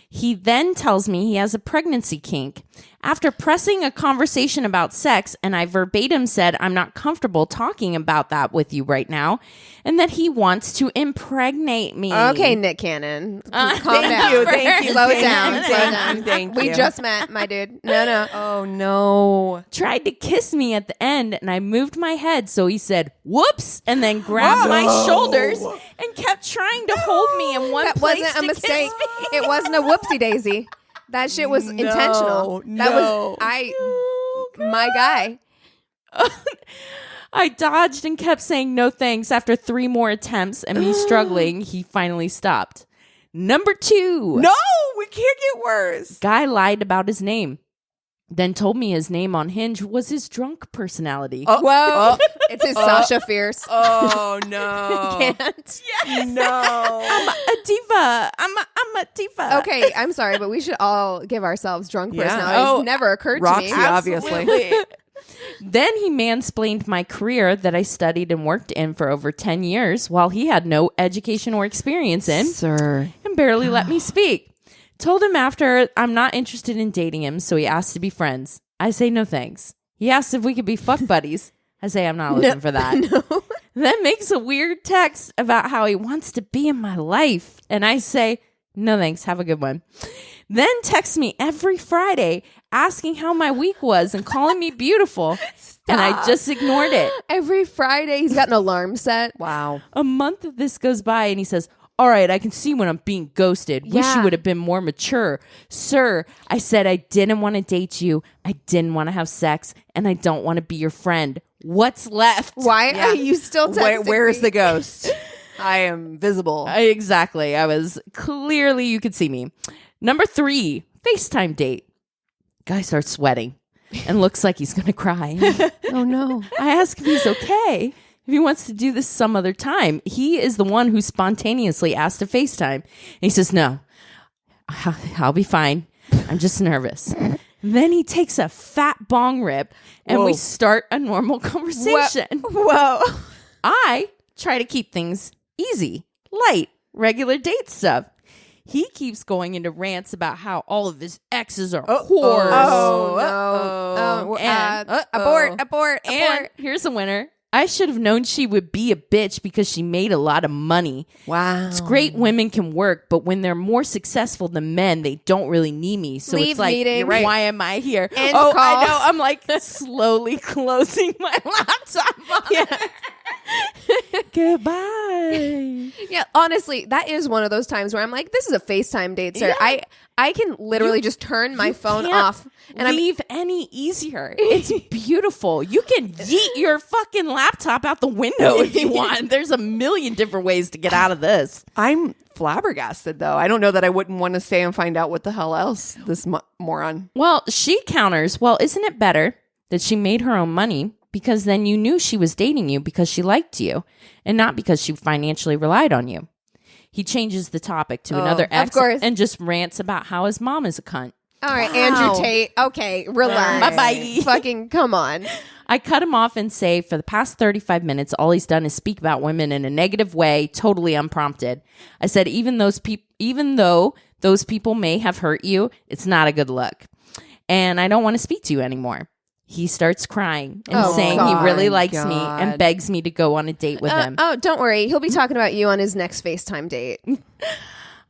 he then tells me he has a pregnancy kink. After pressing a conversation about sex, and I verbatim said, "I'm not comfortable talking about that with you right now," and that he wants to impregnate me. Okay, Nick Cannon, calm thank down. you, thank you, slow thank down, you, slow thank down. you, thank We you. just met, my dude. No. Oh no. Tried to kiss me at the end, and I moved my head, so he said, "Whoops," and then grabbed my shoulders and kept trying to hold me in one That place wasn't a to mistake. kiss me. It wasn't a whoopsie daisy. That shit was intentional. That was my guy. I dodged and kept saying no thanks. After 3 more attempts and me struggling, he finally stopped. Number 2. No, we can't get worse. Guy lied about his name. Then told me his name on Hinge was his drunk personality. Whoa. It's his Sasha Fierce. Oh no. Can't. No. I'm a diva. I'm a diva. Okay, I'm sorry, but we should all give ourselves drunk Yeah. personalities. Oh, Never occurred to Roxy, me. obviously. Then he mansplained my career that I studied and worked in for over 10 years while he had no education or experience in Sir. and barely let me speak. Told him after I'm not interested in dating him, so he asked to be friends. I say no thanks. He asked if we could be fuck buddies. I say I'm not looking for that. No. Then makes a weird text about how he wants to be in my life. And I say, no thanks, have a good one. Then texts me every Friday asking how my week was and calling me beautiful. And I just ignored it. Every Friday, he's got an alarm set. Wow. A month of this goes by and he says, all right, I can see when I'm being ghosted. Wish you would have been more mature. Sir, I said I didn't want to date you. I didn't want to have sex. And I don't want to be your friend. What's left? Why are you still texting Where's me? the ghost? I am visible. Exactly. I was clearly, you could see me. Number 3, FaceTime date. Guy starts sweating and looks like he's going to cry. Oh, no. I ask if he's okay, if he wants to do this some other time. He is the one who spontaneously asked to FaceTime. And he says, no, I'll be fine. I'm just nervous. Then he takes a fat bong rip and we start a normal conversation. Whoa. I try to keep things easy, light, regular date stuff. He keeps going into rants about how all of his exes are whores. Abort. And here's a winner. I should have known she would be a bitch because she made a lot of money. Wow. It's great women can work, but when they're more successful than men, they don't really need me. So Leave it's like, meeting. why am I here? End call. call. I know. I'm like slowly closing my laptop. Goodbye. Yeah, honestly, that is one of those times where I'm like, this is a FaceTime date, sir. Yeah. I can literally just turn my phone can't off. And leave any easier. It's beautiful. You can yeet your fucking laptop out the window if you want. There's a million different ways to get out of this. I'm flabbergasted, though. I don't know that I wouldn't want to stay and find out what the hell else this moron. Well, she counters, well, isn't it better that she made her own money because then you knew she was dating you because she liked you and not because she financially relied on you? He changes the topic to another ex of course. and just rants about how his mom is a cunt. All right, Andrew Tate. Okay, relax. Bye-bye. Fucking come on. I cut him off and say, for the past 35 minutes, all he's done is speak about women in a negative way, totally unprompted. I said, even though those people may have hurt you, it's not a good look. And I don't want to speak to you anymore. He starts crying and saying he really likes me and begs me to go on a date with him. Oh, don't worry. He'll be talking about you on his next FaceTime date.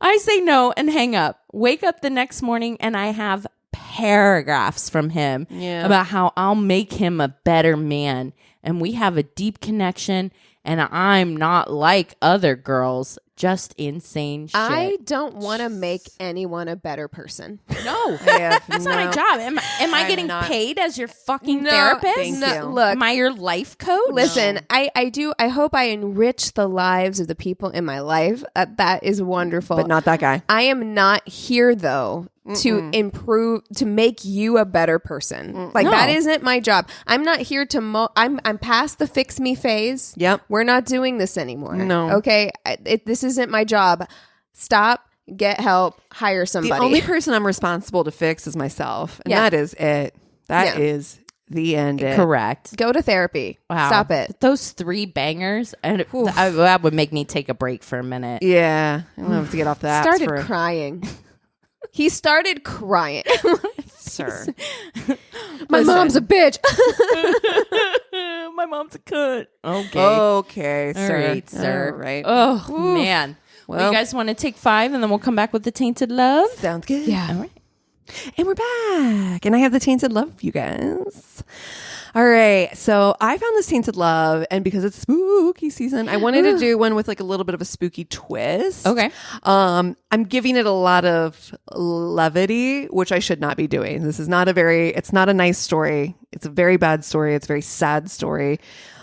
I say no and hang up. Wake up the next morning and I have paragraphs from him about how I'll make him a better man. And we have a deep connection and I'm not like other girls. Just insane shit. I don't want to make anyone a better person. No, that's not my joam. Am I getting paid as your fucking therapist? thank you. Look, am I your life coach? listen, I hope I enrich the lives of the people in my life. That is wonderful. But not that guy. I am not here though to improve, to make you a better person. Like that isn't my job. I'm not here to I'm past the fix me phase. Yep. We're not doing this anymore. No. Okay. This isn't my job. Stop, get help, hire somebody. The only person I'm responsible to fix is myself. And that is it. That is the end. Correct. Go to therapy. Wow. Stop it. Those 3 bangers, and that would make me take a break for a minute. Yeah. I'm going to have to get off that. Started crying. He started crying. Sir. My mom's a bitch. My mom's a cunt. Okay. Okay, All sir. right, sir. All right. Oh, man. Well, you guys want to take 5 and then we'll come back with the Tainted Love? Sounds good. Yeah. All right. And we're back. And I have the Tainted Love, you guys. All right. So I found this Tainted Love, and because it's spooky season, I wanted to do one with like a little bit of a spooky twist. Okay. I'm giving it a lot of levity, which I should not be doing. This is not it's not a nice story. It's a very bad story. It's a very sad story.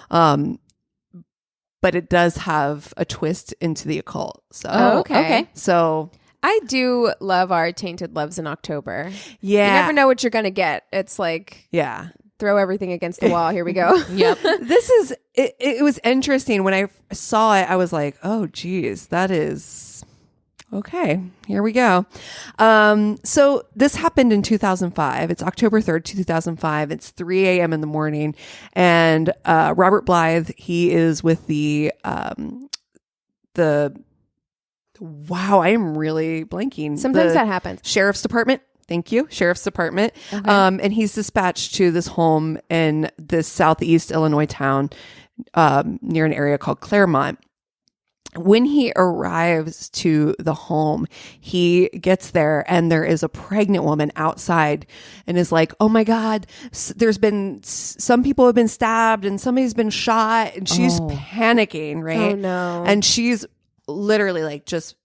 But it does have a twist into the occult. So, Okay. So I do love our Tainted Loves in October. yeah. You never know what you're going to get. It's like, Yeah. throw everything against the wall. Here we go. Yep. It was interesting when I saw it. I was like, oh geez, that is okay. Here we go. So this happened in 2005. It's October 3rd, 2005. It's 3 a.m. in the morning, and Robert Blythe, he is with the wow, I am really blanking. Sometimes that happens. Sheriff's Department. Thank you. Sheriff's Department. Okay. And he's dispatched to this home in this southeast Illinois town near an area called Claremont. When he arrives to the home, he gets there and there is a pregnant woman outside and is like, oh my God, there's been some people have been stabbed and somebody's been shot, and she's panicking, right? Oh no. And she's literally like just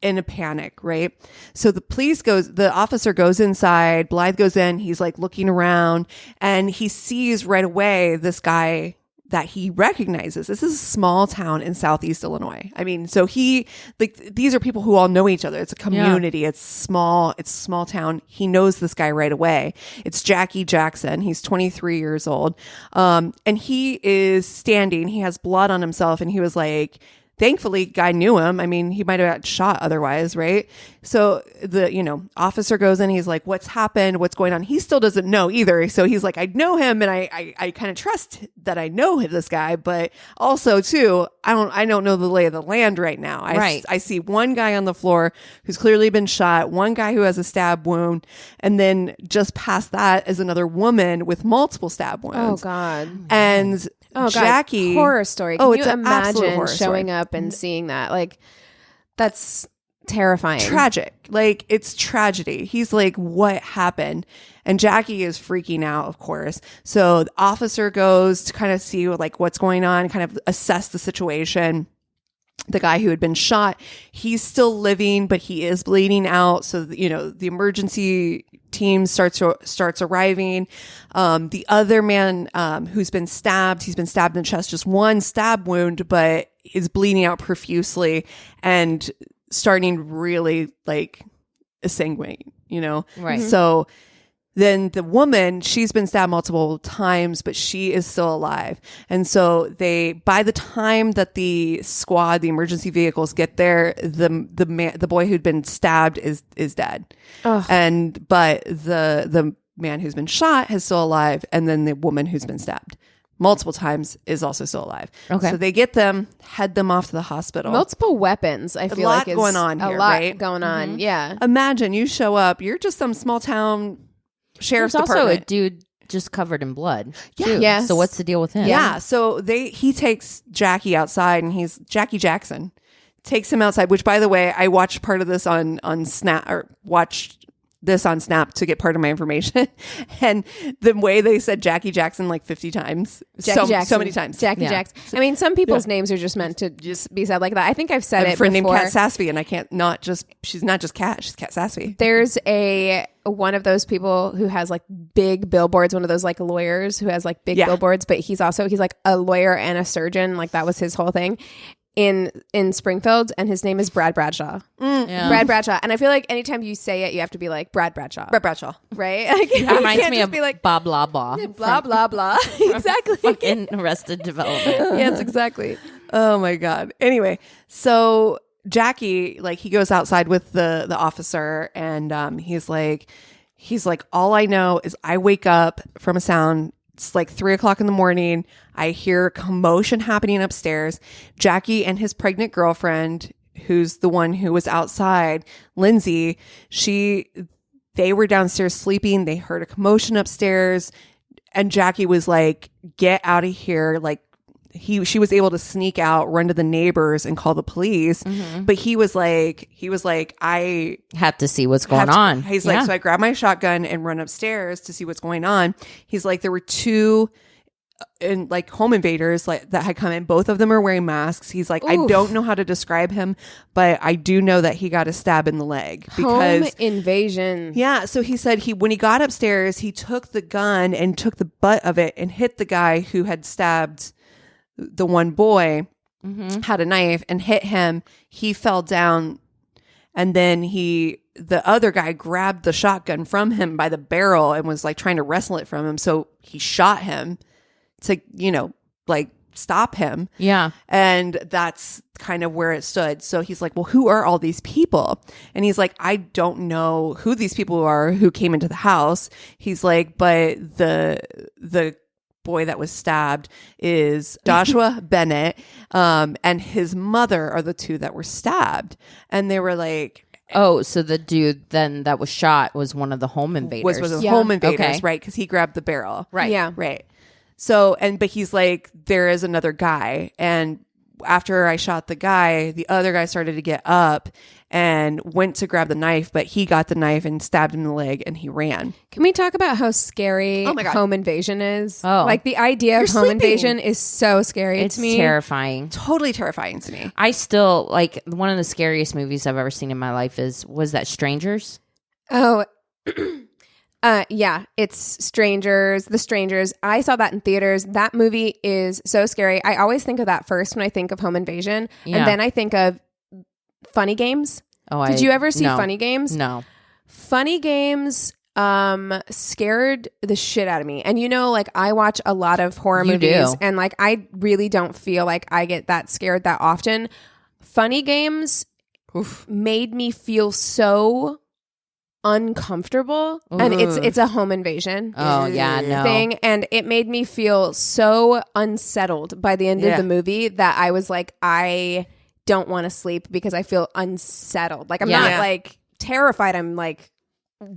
in a panic, right? So the officer goes inside, Blythe goes in, he's like looking around, and he sees right away this guy that he recognizes. This is a small town in Southeast Illinois. I mean, so these are people who all know each other. It's a community. Yeah. It's a small town. He knows this guy right away. It's Jackie Jackson. He's 23 years old. And he is standing. He has blood on himself. And he was like, thankfully, guy knew him. I mean, he might have got shot otherwise, right? So the, officer goes in. He's like, what's happened? What's going on? He still doesn't know either. So he's like, I know him, and I kind of trust that I know this guy, but also too, I don't know the lay of the land right now. I see one guy on the floor who's clearly been shot, one guy who has a stab wound, and then just past that is another woman with multiple stab wounds. Oh God. And Jackie, God, horror story. Can you imagine showing up and seeing that? Like, that's terrifying. Tragic. Like, it's tragedy. He's like, what happened? And Jackie is freaking out, of course. So the officer goes to kind of see like what's going on, kind of assess the situation. The guy who had been shot, he's still living, but he is bleeding out. So, the emergency team starts arriving. The other man who's been stabbed, he's been stabbed in the chest, just one stab wound, but is bleeding out profusely and starting really like sanguine, Right. So then the woman, she's been stabbed multiple times, but she is still alive. And so by the time that the squad, the emergency vehicles get there, the boy who'd been stabbed is dead. Ugh. But the man who's been shot is still alive. And then the woman who's been stabbed multiple times is also still alive. Okay. So they get them, head them off to the hospital. Multiple weapons, I feel like, is going on here, right? Going on. Mm-hmm. Yeah. Imagine you show up, you're just some small town sheriff's department. Also a dude just covered in blood. Yeah. Yes. So what's the deal with him? Yeah. So he takes Jackie outside, and Jackie Jackson takes him outside, which, by the way, I watched part of this on Snap, or watched this on Snap to get part of my information. And the way they said Jackie Jackson like 50 times, so many times. Jackie Jackson. I mean, some people's names are just meant to just be said like that. I think I've said it before. I have a friend named Cat Sassby, and I can't she's not just Cat, she's Cat Sassby. There's one of those people who has like big billboards, one of those like lawyers who has like big billboards, but he's like a lawyer and a surgeon. Like that was his whole thing in Springfield, and his name is Brad Bradshaw. Brad Bradshaw. And I feel like anytime you say it, you have to be like Brad Bradshaw. Brad Bradshaw. Right? Like, it reminds me of be like, blah, blah, blah. Blah, blah, blah. Exactly. Fucking Arrested Development. Yes, exactly. Oh my God. Anyway, so Jackie, like, he goes outside with the officer, and he's like, all I know is I wake up from a sound. It's like 3:00 in the morning. I hear commotion happening upstairs. Jackie and his pregnant girlfriend, who's the one who was outside, Lindsay, they were downstairs sleeping. They heard a commotion upstairs, and Jackie was like, get out of here. Like, she was able to sneak out, run to the neighbors, and call the police. Mm-hmm. But he was like, I have to see what's going on. He's like, so I grabbed my shotgun and run upstairs to see what's going on. He's like, there were two like home invaders like that had come in. Both of them are wearing masks. He's like, oof. I don't know how to describe him, but I do know that he got a stab in the leg because home invasion. Yeah. So he said when he got upstairs, he took the gun and took the butt of it and hit the guy who had stabbed the one boy, had a knife and hit him. He fell down, and then the other guy grabbed the shotgun from him by the barrel and was like trying to wrestle it from him. So he shot him to, like stop him. Yeah. And that's kind of where it stood. So he's like, well, who are all these people? And he's like, I don't know who these people are who came into the house. He's like, but the boy that was stabbed is Joshua Bennett, and his mother are the two that were stabbed. And they were like, oh, so the dude then that was shot was one of the home invaders. Was the home invaders, right? Because he grabbed the barrel. Right. Yeah. Right. So, but he's like, there is another guy. And after I shot the guy, the other guy started to get up and went to grab the knife, but he got the knife and stabbed him in the leg and he ran. Can we talk about how scary home invasion is? Oh. Like the idea of home invasion is so scary It's to me. terrifying. Totally terrifying to me. I still like one of the scariest movies I've ever seen in my life was that Strangers? Oh, yeah, it's Strangers, The Strangers. I saw that in theaters. That movie is so scary. I always think of that first when I think of home invasion. Yeah. And then I think of Funny Games. Oh, Did you ever see no. Funny Games? No. Funny Games scared the shit out of me. And like I watch a lot of horror movies do. and like I really don't feel like I get that scared that often. Funny Games made me feel so uncomfortable. And it's a home invasion thing, and it made me feel so unsettled by the end of the movie that I was like, I don't want to sleep because I feel unsettled. Like I'm not like terrified, I'm like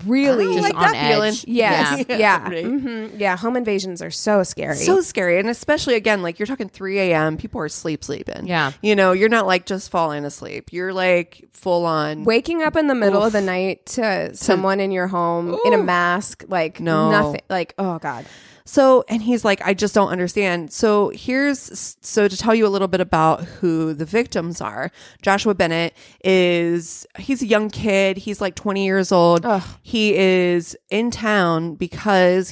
really Just like on that edge. feeling. Yes. Yeah. Right. Yeah. Home invasions are so scary. So scary. And especially again, like you're talking 3 a.m. people are sleeping. Yeah. You're not like just falling asleep. You're like full on waking up in the middle of the night to someone in your home in a mask, like nothing, like, oh God. So, and he's like, I just don't understand. So to tell you a little bit about who the victims are. Joshua Bennett he's a young kid. He's like 20 years old. Ugh. He is in town because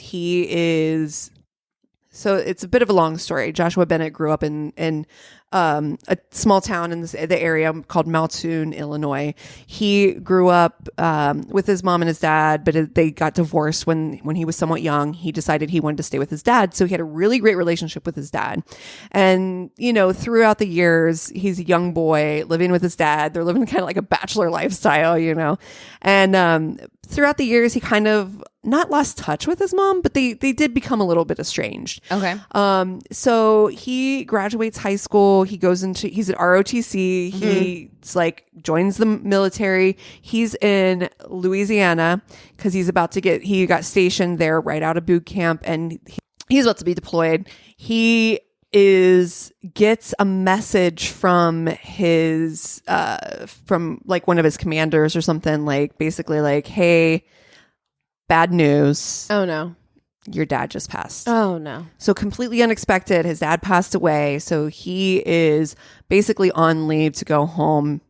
so it's a bit of a long story. Joshua Bennett grew up in a small town in the area called Mattoon, Illinois. He grew up with his mom and his dad, but they got divorced when he was somewhat young. He decided he wanted to stay with his dad, so he had a really great relationship with his dad. And throughout the years, he's a young boy living with his dad. They're living kind of like a bachelor lifestyle, and throughout the years, he kind of not lost touch with his mom, but they did become a little bit estranged. Okay. So he graduates high school. He's at ROTC. He's like joins the military. He's in Louisiana because he got stationed there right out of boot camp, and he's about to be deployed. He gets a message from his from like one of his commanders or something, like basically like, hey, bad news. Oh no. Your dad just passed. Oh no. So completely unexpected. His dad passed away. So he is basically on leave to go home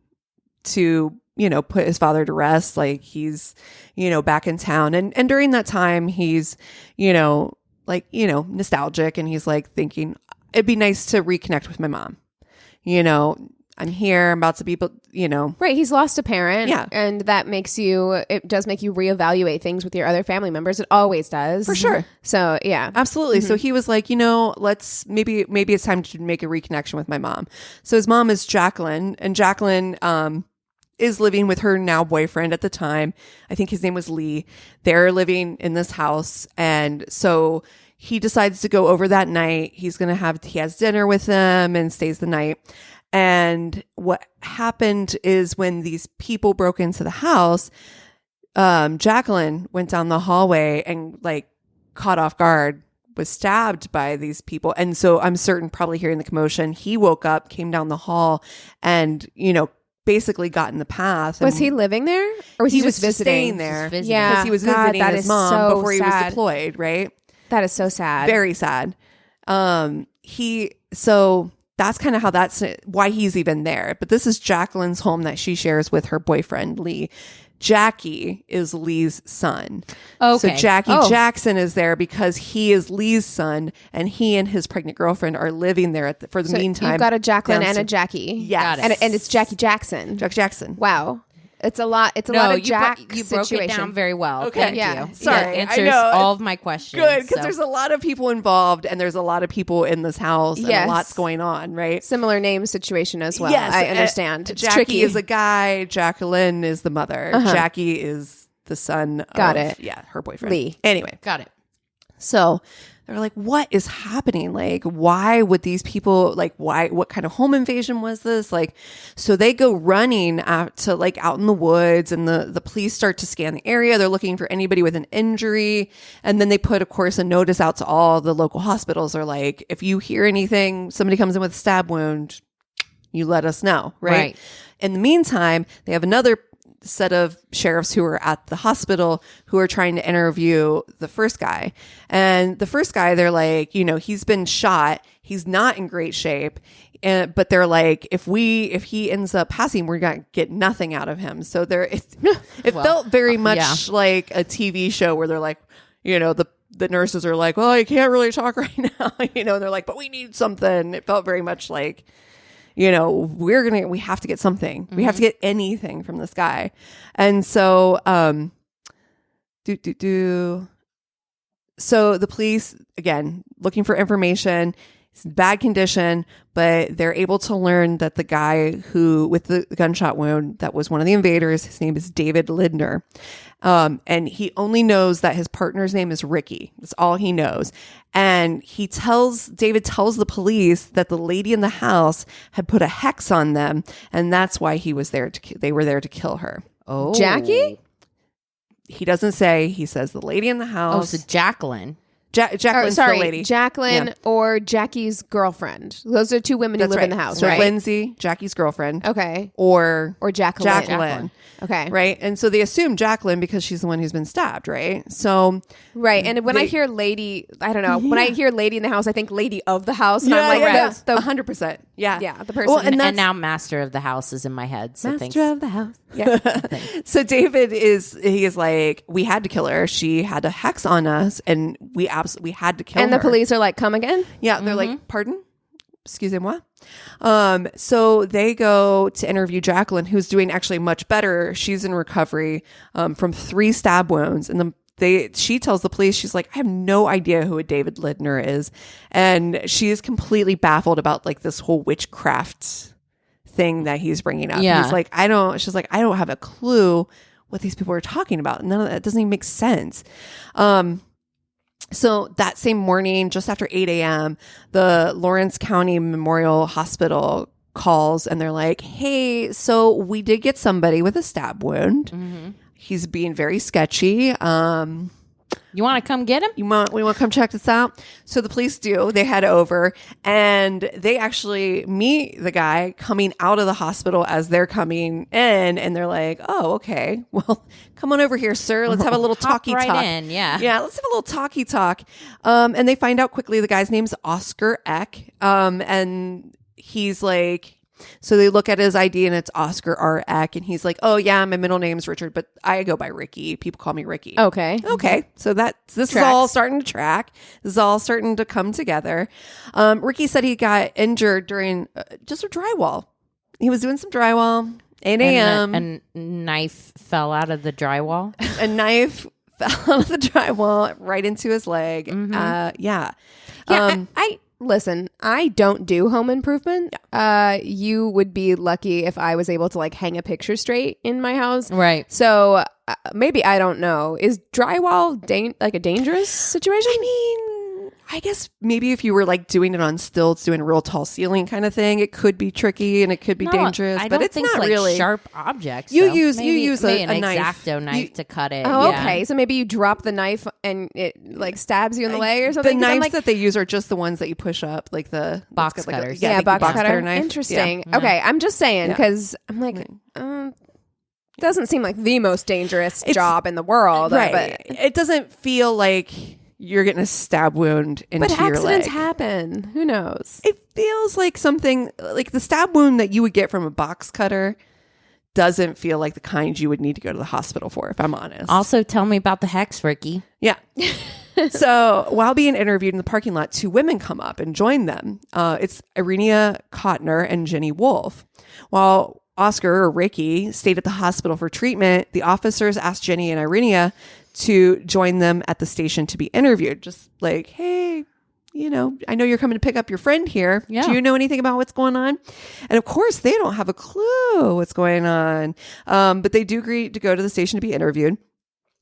to, put his father to rest. Like he's, back in town. And during that time, he's, nostalgic. And he's like thinking, it'd be nice to reconnect with my mom. I'm here. I'm about to be, Right. He's lost a parent. Yeah. And that it does make you reevaluate things with your other family members. It always does. For sure. So, yeah. Absolutely. So he was like, let's maybe it's time to make a reconnection with my mom. So his mom is Jacqueline, and Jacqueline is living with her now boyfriend at the time. I think his name was Lee. They're living in this house. And so he decides to go over that night. He has dinner with them and stays the night. And what happened is when these people broke into the house, Jacqueline went down the hallway and like caught off guard, was stabbed by these people. And so I'm certain, probably hearing the commotion, he woke up, came down the hall, and, basically got in the path. Was he living there? Or was he just visiting? visiting There. Yeah. Because he was visiting his mom so before he was sad. deployed, right? That is so sad. Very sad. So that's kind of why he's even there. But this is Jacqueline's home that she shares with her boyfriend, Lee. Jackie is Lee's son. Okay. So Jackie Jackson is there because he is Lee's son, and he and his pregnant girlfriend are living there for the meantime. You've got a Jacqueline and a Jackie. Yes. Got it. And it's Jackie Jackson. Jack Jackson. Wow. It's a lot. It's a lot of Jack you broke it down very well. Okay. Thank Yeah. you. Sorry, That I answers know. all of my questions. Good, because so. there's a lot of people involved, and there's a lot of people in this house, and Yes. a lot's going on, right? Similar name situation as well. Yes, I understand. It's Jackie tricky. is a guy. Jacqueline is the mother. Jackie is the son. Got of, it. Yeah, her boyfriend. Lee. Anyway, Got it. so they're like, what is happening? Like, why would these people, like, what kind of home invasion was this? Like, so they go running out to out in the woods, and the police start to scan the area. They're looking for anybody with an injury. And then they put, of course, a notice out to all the local hospitals. They're like, if you hear anything, somebody comes in with a stab wound, you let us know, right? In the meantime, they have another set of sheriffs who are at the hospital who are trying to interview the first guy. And the first guy, they're like, he's been shot. He's not in great shape. But they're like, if he ends up passing, we're going to get nothing out of him. So it felt very much like a TV show where they're like, the nurses are like, well, I can't really talk right now. They're like, but we need something. It felt very much like, we have to get something. Mm-hmm. We have to get anything from this guy. And so, so the police, again, looking for information, it's in bad condition, but they're able to learn that the guy who, with the gunshot wound, that was one of the invaders, his name is David Lidner. And he only knows that his partner's name is Ricky. That's all he knows. And David tells the police that the lady in the house had put a hex on them. And that's why they were there to kill her. Oh, Jackie? He doesn't say. He says the lady in the house. Oh, so Jacqueline. Jacqueline's the lady. Jacqueline or Jackie's girlfriend. Those are two women who live in the house, so right? Lindsay, Jackie's girlfriend. Okay. Or Jacqueline. Okay. Right. And so they assume Jacqueline because she's the one who's been stabbed, right? So right. And when I hear lady, I don't know. When I hear lady in the house, I think lady of the house. And I'm like, that's 100%. Yeah. Yeah. The person. Well, and now master of the house is in my head. So master of the house. Yeah. So David is like, we had to kill her. She had a hex on us and we had to kill her. And the police are like, come again? Yeah. They're like, pardon? Excusez-moi. So they go to interview Jacqueline, who's doing actually much better. She's in recovery from 3 stab wounds. And she tells the police, she's like, I have no idea who a David Lidner is. And she is completely baffled about like this whole witchcraft thing that he's bringing up. Yeah. She's like, I don't have a clue what these people are talking about. None of that doesn't even make sense. So that same morning, just after 8 a.m., the Lawrence County Memorial Hospital calls and they're like, hey, so we did get somebody with a stab wound. Mm-hmm. He's being very sketchy. You want to come get him? We want to come check this out. So the police do. They head over and they actually meet the guy coming out of the hospital as they're coming in. And they're like, oh, okay. Well, come on over here, sir. Let's have a little talkie talk. Yeah. Yeah. Let's have a little talkie talk. And they find out quickly the guy's name's Oscar Eck. And he's like, so they look at his ID and it's Oscar R. Eck. And he's like, oh, yeah, my middle name's Richard, but I go by Ricky. People call me Ricky. Okay. So this is all starting to track. This is all starting to come together. Ricky said he got injured during just a drywall. He was doing some drywall, 8 a.m. And a knife fell out of the drywall. A knife fell out of the drywall right into his leg. Mm-hmm. Yeah. Listen, I don't do home improvement. You would be lucky if I was able to like hang a picture straight in my house. Right. So maybe, I don't know. Is drywall like a dangerous situation? I mean, I guess maybe if you were like doing it on stilts, doing a real tall ceiling kind of thing, it could be tricky and it could be dangerous. I but don't it's think not like really sharp objects. You though. use an a knife. X-Acto knife to cut it. Oh, yeah. okay. So maybe you drop the knife and it like stabs you in the leg or something. The knives that they use are just the ones that you push up, like the box cutters. Box cutter knife. Interesting. Yeah. Okay, I'm just saying because I'm like. Doesn't seem like the most dangerous job in the world. Right. But it doesn't feel like you're getting a stab wound into your leg. But accidents happen. Who knows? It feels like something like the stab wound that you would get from a box cutter doesn't feel like the kind you would need to go to the hospital for, if I'm honest. Also, tell me about the hex, Ricky. Yeah. So while being interviewed in the parking lot, 2 women come up and join them. It's Irenia Cotner and Jenny Wolf. While Oscar or Ricky stayed at the hospital for treatment, the officers asked Jenny and Irenia to join them at the station to be interviewed. Just like, hey, I know you're coming to pick up your friend here. Yeah. Do you know anything about what's going on? And of course, they don't have a clue what's going on. But they do agree to go to the station to be interviewed.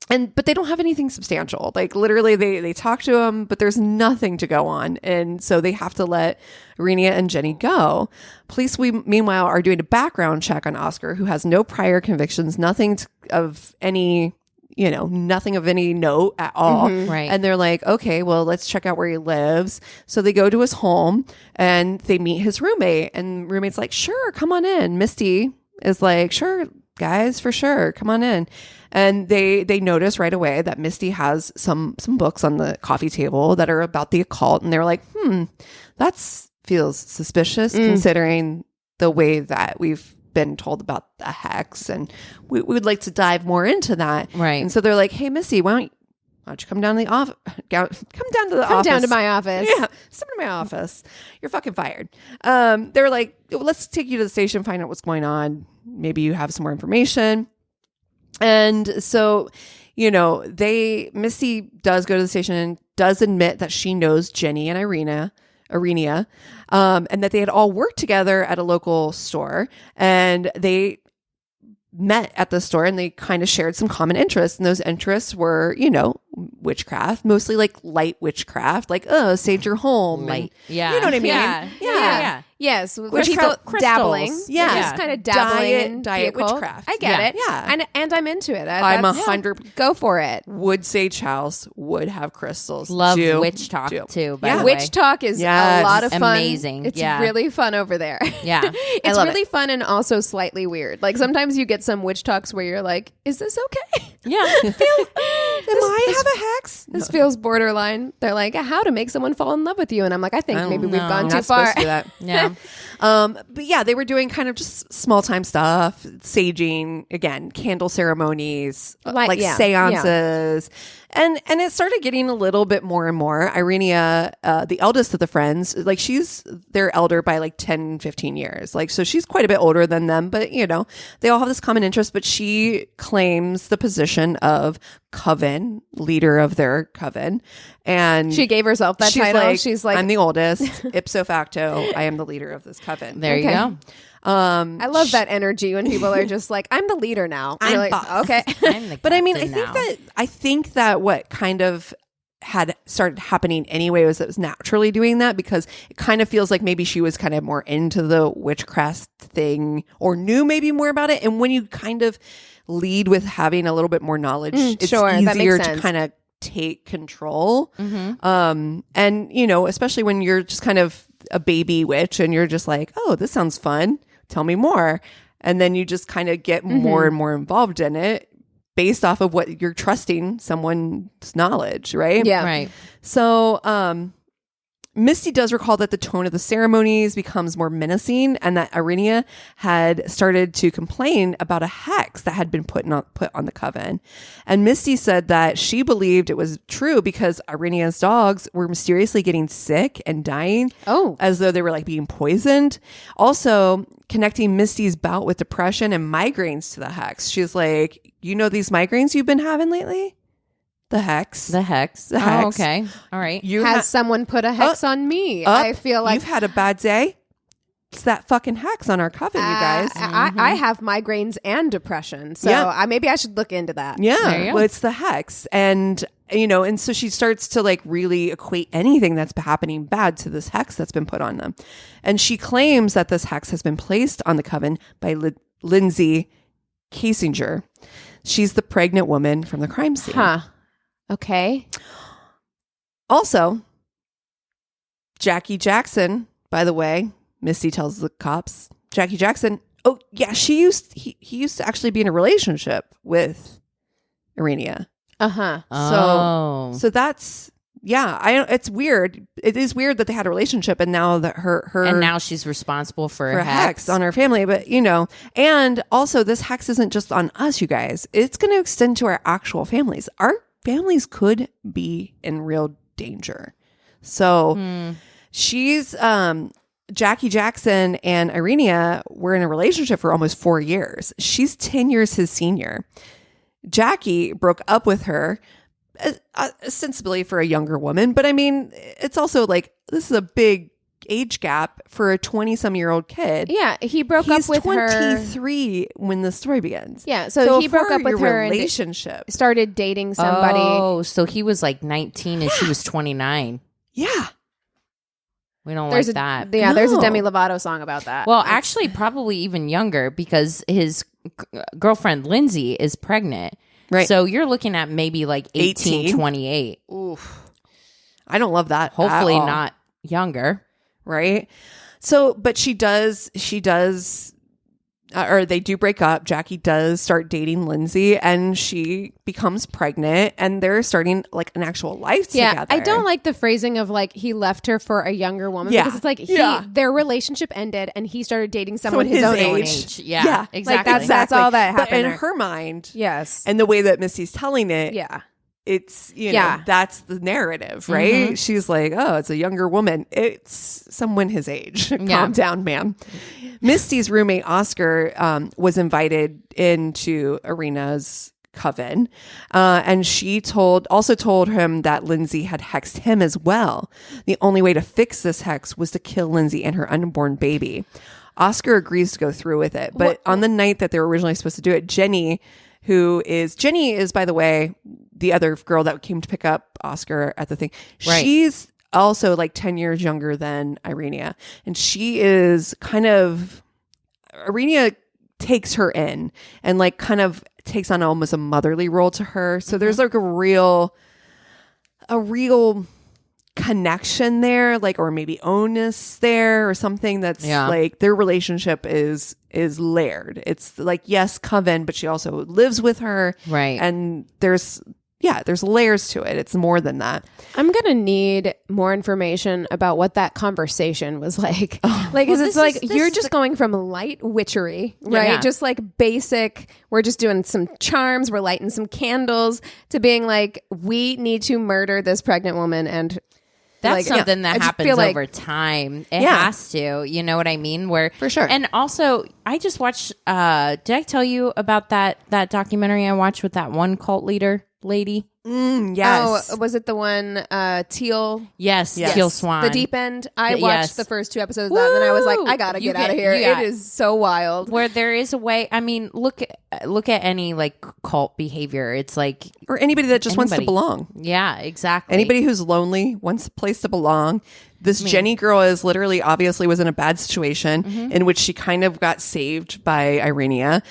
But they don't have anything substantial. Like literally they talk to him, but there's nothing to go on. And so they have to let Irenia and Jenny go. Police, meanwhile, are doing a background check on Oscar, who has no prior convictions, nothing of any, nothing of any note at all. Right. And they're like, okay, well, let's check out where he lives. So they go to his home and they meet his roommate, and roommate's like, sure, come on in. Misty is like, sure, guys, for sure, come on in. And they notice right away that Misty has some books on the coffee table that are about the occult. And they're like, that feels suspicious considering the way that we've been told about the hex, and we would like to dive more into that. Right. And so they're like, hey, Missy, why don't you come down to the office? Come down to the office. Come down to my office. Yeah, come to my office. You're fucking fired. They're like, let's take you to the station, find out what's going on. Maybe you have some more information. And so, Missy does go to the station and does admit that she knows Jenny and Irenia, and that they had all worked together at a local store, and they met at the store and they kind of shared some common interests. And those interests were, witchcraft, mostly like light witchcraft, like, sage your home. Light. And, Yeah. You know what I mean? Yeah. Yes, Crystals. dabbling. Yeah. Just kind of dabbling in diet vehicle. witchcraft. I get it. Yeah. And I'm into it. I'm That's- 100 Go for it. would sage house, would have crystals. Love Do. witch talk too. By Yeah. the way. Witch talk is Yes. a lot of fun. Amazing. It's Yeah. really fun over there. Yeah. It's love really fun and also slightly weird. Like sometimes you get some witch talks where you're like, is this okay? Yeah. Am I have a hex? This feels borderline. They're like, how to make someone fall in love with you. And I'm like, I think maybe we've gone too Not far. supposed to do that. Yeah. But yeah, they were doing kind of just small time stuff, saging, again, candle ceremonies, like yeah, seances. And it started getting a little bit more and more. Irenia, the eldest of the friends, like she's their elder by like 10, 15 years. Like, so she's quite a bit older than them, but they all have this common interest, but she claims the position of coven, leader of their coven. And She gave herself that title. She's like, I'm the oldest. Ipso facto, I am the leader of this coven. There you Okay. go. I love that energy when people are just like, I'm the leader now. I'm You're like, boss. okay. I'm the But I mean, captain now. I think that what kind of had started happening anyway was it was naturally doing that, because it kind of feels like maybe she was kind of more into the witchcraft thing or knew maybe more about it. And when you kind of lead with having a little bit more knowledge, it's sure, that makes easier to sense. kind of take control. Mm-hmm. And especially when you're just kind of a baby witch and you're just like, oh, this sounds fun. Tell me more. And then you just kind of get more and more involved in it based off of what you're trusting someone's knowledge, right? Yeah. Right. So, Misty does recall that the tone of the ceremonies becomes more menacing, and that Irenia had started to complain about a hex that had been put on the coven. And Misty said that she believed it was true because Irenia's dogs were mysteriously getting sick and dying, as though they were like being poisoned. Also, connecting Misty's bout with depression and migraines to the hex. She's like, these migraines you've been having lately? The hex. The hex. The hex. Oh, okay. All right. Has someone put a hex on me? I feel like you've had a bad day. It's that fucking hex on our coven, you guys. I have migraines and depression. So Yeah. maybe I should look into that. There you Yeah, go. well, it's the hex. And, and so she starts to like really equate anything that's happening bad to this hex that's been put on them. And she claims that this hex has been placed on the coven by Lindsay Casinger. She's the pregnant woman from the crime scene. Huh. Okay. Also, Jackie Jackson, by the way, Misty tells the cops, Jackie Jackson, oh yeah, he used to actually be in a relationship with Irenia. Uh-huh. So that's, it's weird. It is weird that they had a relationship and now that her And now she's responsible for a a hex on her family, but and also this hex isn't just on us, you guys. It's going to extend to our actual families. Our families could be in real danger. So she's Jackie Jackson and Irenia were in a relationship for almost 4 years. She's 10 years his senior. Jackie broke up with her, ostensibly for a younger woman, but I mean, it's also like this is a big age gap for a 20-some-year-old kid. Yeah, he broke up with her. He's 23 when the story begins. Yeah, so he broke for up with your her and relationship. started dating somebody. Oh, so he was like 19 and she was 29. Yeah. We don't There's like that. There's a No. Demi Lovato song about that. Well, actually, probably even younger because his girlfriend Lindsay is pregnant. Right. So you're looking at maybe like 18, 18? 28. Oof. I don't love that. Hopefully at all. not younger. Right. So, but she does, or they do break up. Jackie does start dating Lindsay and she becomes pregnant and they're starting like an actual life together. I don't like the phrasing of like he left her for a younger woman because it's like their relationship ended and he started dating someone his own age. Yeah, exactly. Like that's all that happened. But in there. her mind, yes. and the way that Misty's telling it, it's, that's the narrative, right? Mm-hmm. She's like, oh, it's a younger woman. It's someone his age. Calm down, ma'am. Misty's roommate, Oscar, was invited into Irina's coven. And she also told him that Lindsay had hexed him as well. The only way to fix this hex was to kill Lindsay and her unborn baby. Oscar agrees to go through with it. But on the night that they were originally supposed to do it, Jenny is, by the way, the other girl that came to pick up Oscar at the thing. Right. She's also like 10 years younger than Irenia. And she is Irenia takes her in and like kind of takes on almost a motherly role to her. So there's like a real connection there, like, or maybe onus there or something that's like their relationship is layered. It's like, yes, coven, but she also lives with her. Right. And there's layers to it. It's more than that. I'm going to need more information about what that conversation was like. You're just going from light witchery, right? Yeah. Just like basic, we're just doing some charms, we're lighting some candles, to being like, we need to murder this pregnant woman. And that's something that happens over time. It has to, you know what I mean? For sure. And also, I just watched, did I tell you about that documentary I watched with that one cult leader lady? Yes. Oh, was it the one Teal? Yes. Teal Swan. The Deep End. I watched the first 2 episodes of that, and then I was like, I gotta get out of here. It is so wild. Where there is a way. I mean, look at any like cult behavior. It's like, or anybody that just wants to belong. Yeah, exactly. Anybody who's lonely wants a place to belong. This Jenny girl obviously was in a bad situation in which she kind of got saved by Irenia,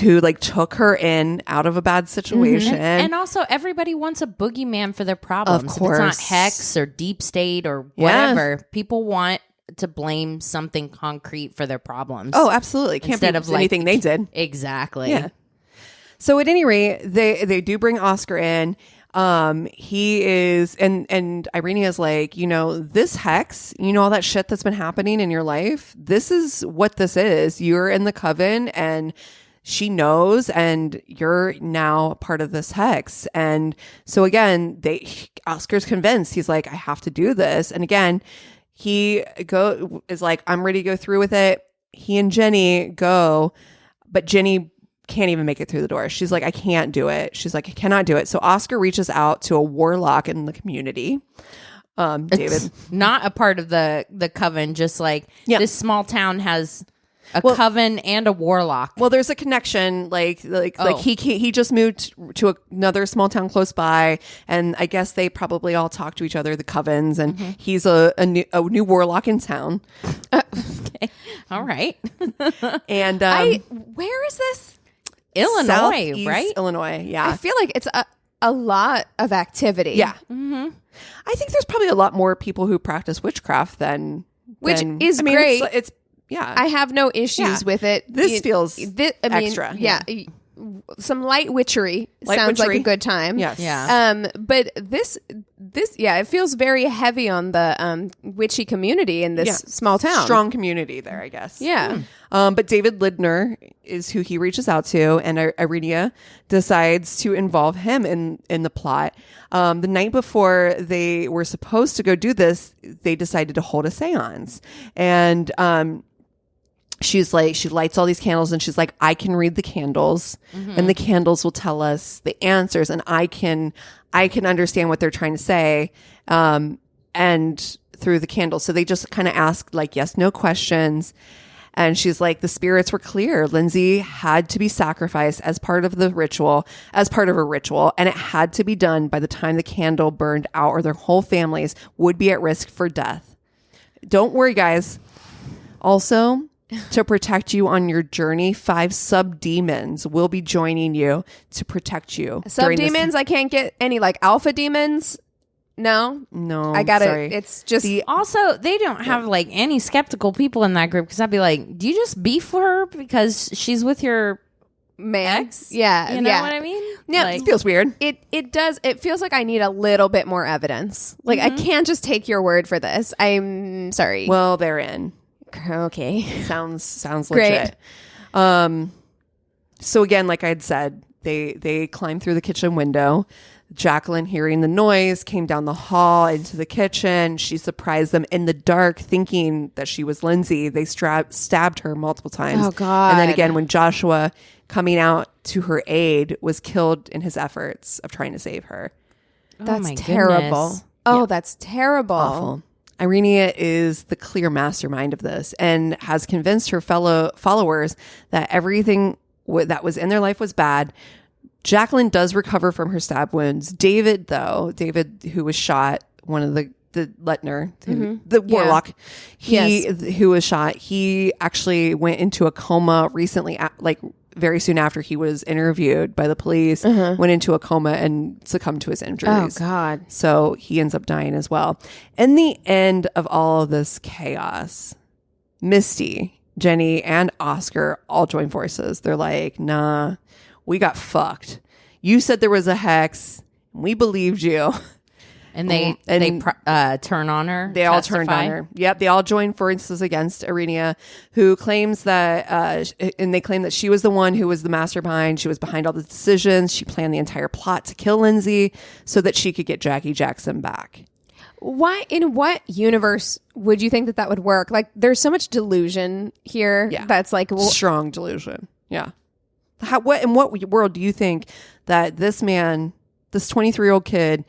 who like took her out of a bad situation. And also everybody wants a boogeyman for their problems. Of course. If it's not Hex or Deep State or whatever, people want to blame something concrete for their problems. Oh, absolutely. Can't be anything they did. Exactly. Yeah. So at any rate, they do bring Oscar in. He is, and Irenia's like, this hex, all that shit that's been happening in your life, this is what this is. You're in the coven and she knows, and you're now part of this hex. And so again, Oscar's convinced. He's like, I have to do this. And again, he is like, I'm ready to go through with it. He and Jenny go, but Jenny can't even make it through the door. She's like, I can't do it. She's like, I cannot do it. So Oscar reaches out to a warlock in the community. David, it's not a part of the coven. Just like this small town has a coven and a warlock. Well, there's a connection. Like he just moved to another small town close by, and I guess they probably all talk to each other, the covens, and he's a new warlock in town. Okay, all right. And where is this? Illinois, Southeast right? Illinois. Yeah, I feel like it's a lot of activity. Yeah, I think there's probably a lot more people who practice witchcraft than is great. It's yeah. I have no issues with it. This feels extra. Yeah. Some light witchery sounds like a good time. Yes. Yeah. But this, it feels very heavy on the witchy community in this small town. Strong community there, I guess. Yeah. But David Lindner is who he reaches out to, and Irenia decides to involve him in the plot. The night before they were supposed to go do this, they decided to hold a seance. And she lights all these candles, and she's like, I can read the candles, and the candles will tell us the answers, and I can understand what they're trying to say, and through the candles. So they just kind of ask like yes, no questions. And she's like, the spirits were clear. Lindsay had to be sacrificed as part of a ritual, and it had to be done by the time the candle burned out, or their whole families would be at risk for death. Don't worry, guys. Also, to protect you on your journey. 5 sub-demons will be joining you to protect you. Sub-demons? I can't get any like alpha demons? No, I got it. It's just also they don't have like any skeptical people in that group because I'd be like, do you just beef her because she's with your ex? Yeah, you know what I mean? Yeah, like, it feels weird. It does. It feels like I need a little bit more evidence. Like I can't just take your word for this. I'm sorry. Well, they're in. Okay, sounds great. Legit. So again, like I'd said, they climbed through the kitchen window. Jacqueline, hearing the noise, came down the hall into the kitchen. She surprised them in the dark, thinking that she was Lindsay. They stabbed her multiple times. Oh, God. And then again, when Joshua, coming out to her aid, was killed in his efforts of trying to save her. That's my terrible. goodness. Oh, that's terrible. Awful. Irenia is the clear mastermind of this and has convinced her fellow followers that everything that was in their life was bad. Jacqueline does recover from her stab wounds. David, who was shot, one of the Letner, the warlock, who was shot, he actually went into a coma recently, like very soon after he was interviewed by the police, went into a coma and succumbed to his injuries. Oh, God. So he ends up dying as well. In the end of all of this chaos, Misty, Jenny, and Oscar all join forces. They're like, nah, we got fucked. You said there was a hex. We believed you. And they turn on her. They all turned on her. Yep. They all joined forces against Irenia, who claims that, and they claim that she was the one who was the mastermind. She was behind all the decisions. She planned the entire plot to kill Lindsay so that she could get Jackie Jackson back. Why? In what universe would you think that would work? Like, there's so much delusion here. Yeah. That's like strong delusion. Yeah. In what world do you think that this man, this 23-year-old kid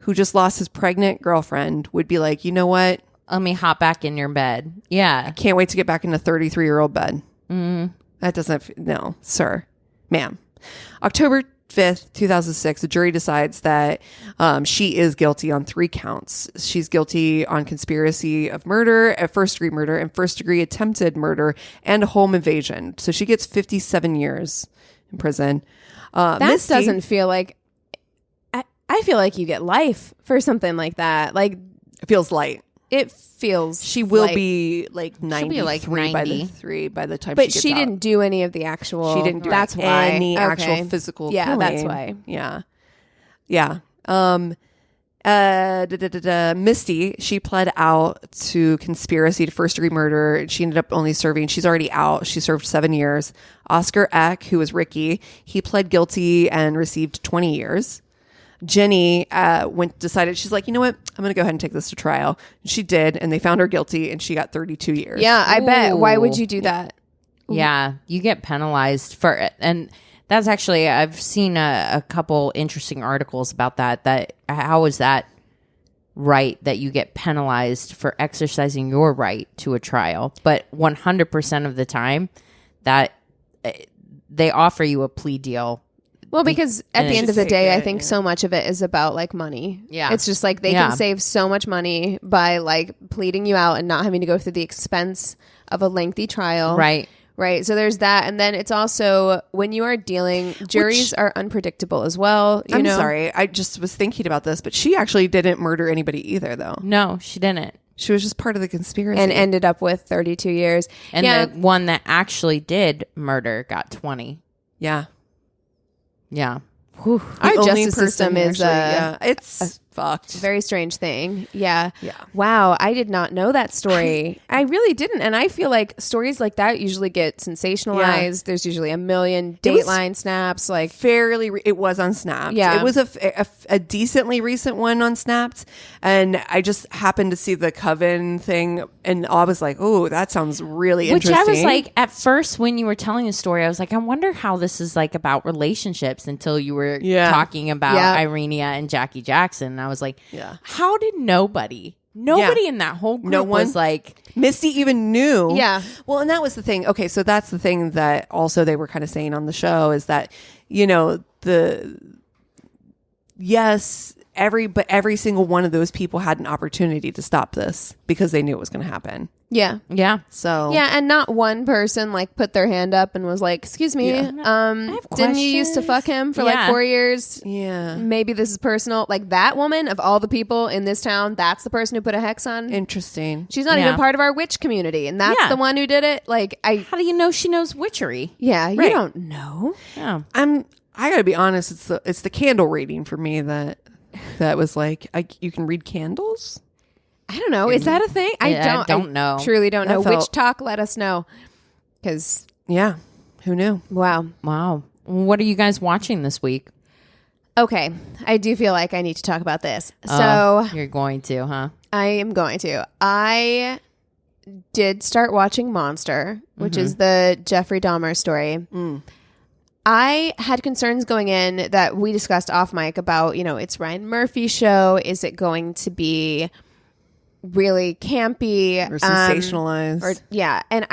who just lost his pregnant girlfriend, would be like, you know what? Let me hop back in your bed. Yeah. Can't wait to get back in a 33-year-old bed. That doesn't, no, sir, ma'am. October 5th, 2006, the jury decides that she is guilty on 3 counts. She's guilty on conspiracy of murder, first-degree murder, and first-degree attempted murder, and home invasion. So she gets 57 years in prison. That Misty doesn't feel like... I feel like you get life for something like that. Like, it feels light. It feels She will light. be like 93 like 90. by the time But she gets she out. didn't do any of the actual... She didn't do that's why. any Okay. actual physical Yeah, killing. that's why. Yeah. Misty, she pled out to conspiracy to first-degree murder. She ended up only serving... She's already out. She served 7 years. Oscar Eck, who was Ricky, he pled guilty and received 20 years. Jenny decided, she's like, you know what? I'm going to go ahead and take this to trial. And she did, and they found her guilty, and she got 32 years. Yeah, I bet. Why would you do that? Yeah, you get penalized for it. And that's actually, I've seen a couple interesting articles about that how is that right that you get penalized for exercising your right to a trial? But 100% of the time that they offer you a plea deal. Well, because at the end of the take day, I it, think so much of it is about like money. Yeah. It's just like they can save so much money by like pleading you out and not having to go through the expense of a lengthy trial. Right. Right. So there's that. And then it's also when you are dealing, juries are unpredictable as well. I'm sorry. I just was thinking about this, but she actually didn't murder anybody either, though. No, she didn't. She was just part of the conspiracy. And ended up with 32 years. And the one that actually did murder got 20. Yeah. Yeah. Our The only justice system person is it's fucked. very strange thing. Yeah. Yeah. Wow. I did not know that story. I really didn't. And I feel like stories like that usually get sensationalized. Yeah. There's usually a million It was Dateline snaps. Like, it was on Snapped. Yeah. It was a decently recent one on Snapped. And I just happened to see the Coven thing. And I was like, oh, that sounds really interesting. Which I was like, at first when you were telling the story, I was like, I wonder how this is like about relationships until you were talking about Irenia and Jackie Jackson. And I was like, how did nobody in that whole group was like... Misty even knew. Yeah. Well, and that was the thing. Okay, so that's the thing that also they were kind of saying on the show is that, you know, yes, every single one of those people had an opportunity to stop this because they knew it was going to happen. Yeah. Yeah. So yeah, and not one person like put their hand up and was like, "Excuse me, didn't you used to fuck him for like 4 years? Yeah, maybe this is personal." Like that woman of all the people in this town, that's the person who put a hex on. interesting. She's not even part of our witch community, and that's the one who did it. Like, how do you know she knows witchery? Yeah, you Right. don't know. Yeah. I gotta be honest. It's the candle reading for me that was like, you can read candles. I don't know. Is that a thing? I don't know. Truly don't know. Felt- Witch talk. Let us know. Because yeah, who knew? wow. What are you guys watching this week? Okay, I do feel like I need to talk about this. So You're going to, huh? I am going to. I did start watching Monster, which is the Jeffrey Dahmer story. I had concerns going in that we discussed off mic about, it's Ryan Murphy's show. Is it going to be really campy Or sensationalized? And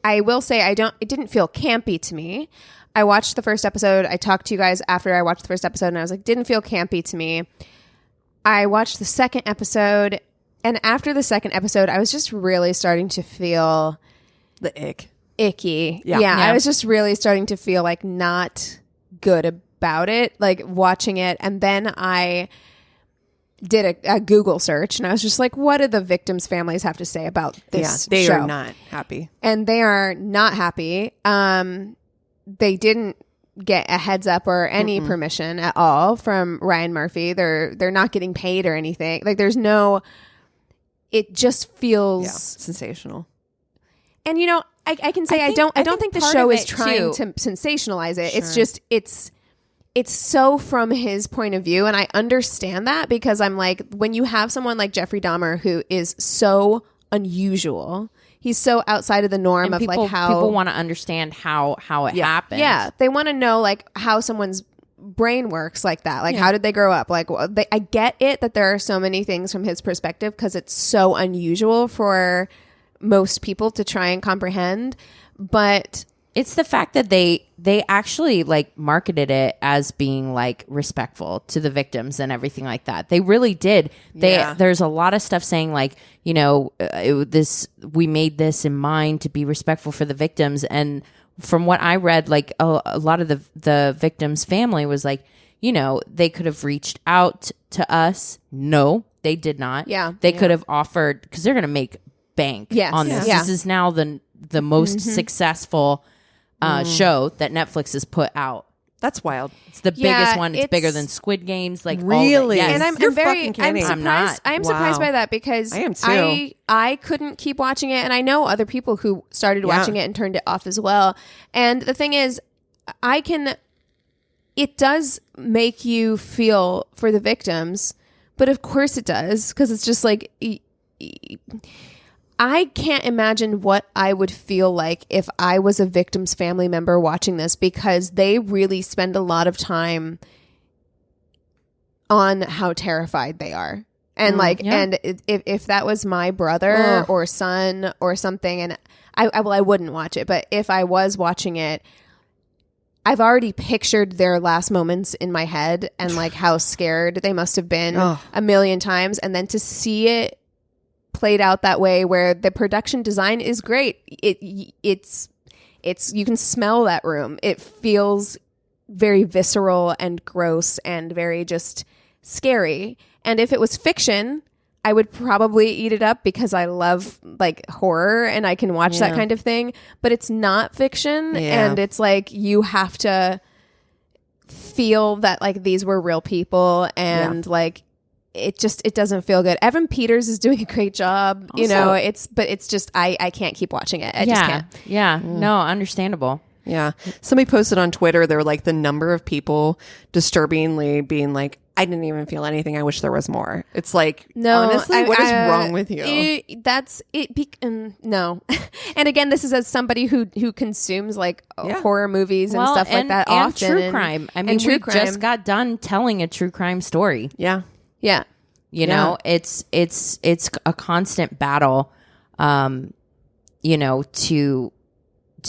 I will say it didn't feel campy to me. I watched the first episode. I talked to you guys after I watched the first episode, and I was like, didn't feel campy to me. I watched the second episode, and after the second episode, I was just really starting to feel the icky. Yeah. I was just really starting to feel like not good about it, like watching it. And then I did a Google search, and I was just like, what do the victims' families have to say about this they show? are not happy. And they are not happy. They didn't get a heads up or any permission at all from Ryan Murphy. They're not getting paid or anything. Like there's no, it just feels sensational. And I can say I don't think the show is trying to sensationalize it. Sure. It's just it's so from his point of view, and I understand that because I'm like, when you have someone like Jeffrey Dahmer who is so unusual, he's so outside of the norm of like how people want to understand how it happened. Yeah, they want to know like how someone's brain works like that. Like how did they grow up? Like I get it that there are so many things from his perspective because it's so unusual for most people to try and comprehend, but it's the fact that they actually like marketed it as being like respectful to the victims and everything like that. They really did. There's a lot of stuff saying like, we made this in mind to be respectful for the victims. And from what I read, like a lot of the victims' family was like, they could have reached out to us. No, they did not. Yeah. They could have offered, because they're going to make bank on this. Yeah. This is now the most successful show that Netflix has put out. That's wild. It's the biggest one. It's bigger than Squid Games. Like really, yes. And I'm surprised. I'm surprised by that because I am too. I couldn't keep watching it, and I know other people who started watching it and turned it off as well. And the thing is, it does make you feel for the victims, but of course it does because it's just like. I can't imagine what I would feel like if I was a victim's family member watching this because they really spend a lot of time on how terrified they are. And and if that was my brother or son or something, and I wouldn't watch it, but if I was watching it, I've already pictured their last moments in my head and like how scared they must have been a million times. And then to see it played out that way where the production design is great. It's you can smell that room. It feels very visceral and gross and very just scary. And if it was fiction, I would probably eat it up because I love like horror and I can watch that kind of thing, but it's not fiction and it's like you have to feel that like these were real people and like it doesn't feel good. Evan Peters is doing a great job, also, it's just I can't keep watching it. I just can't. Yeah. No, understandable. Yeah. Somebody posted on Twitter, there were like the number of people disturbingly being like, I didn't even feel anything. I wish there was more. It's like, no, honestly, what is wrong with you? That's it. No. And again, this is as somebody who consumes like horror movies and stuff like that and often. True crime. I mean, we just got done telling a true crime story. Yeah. Yeah. You know, it's a constant battle, to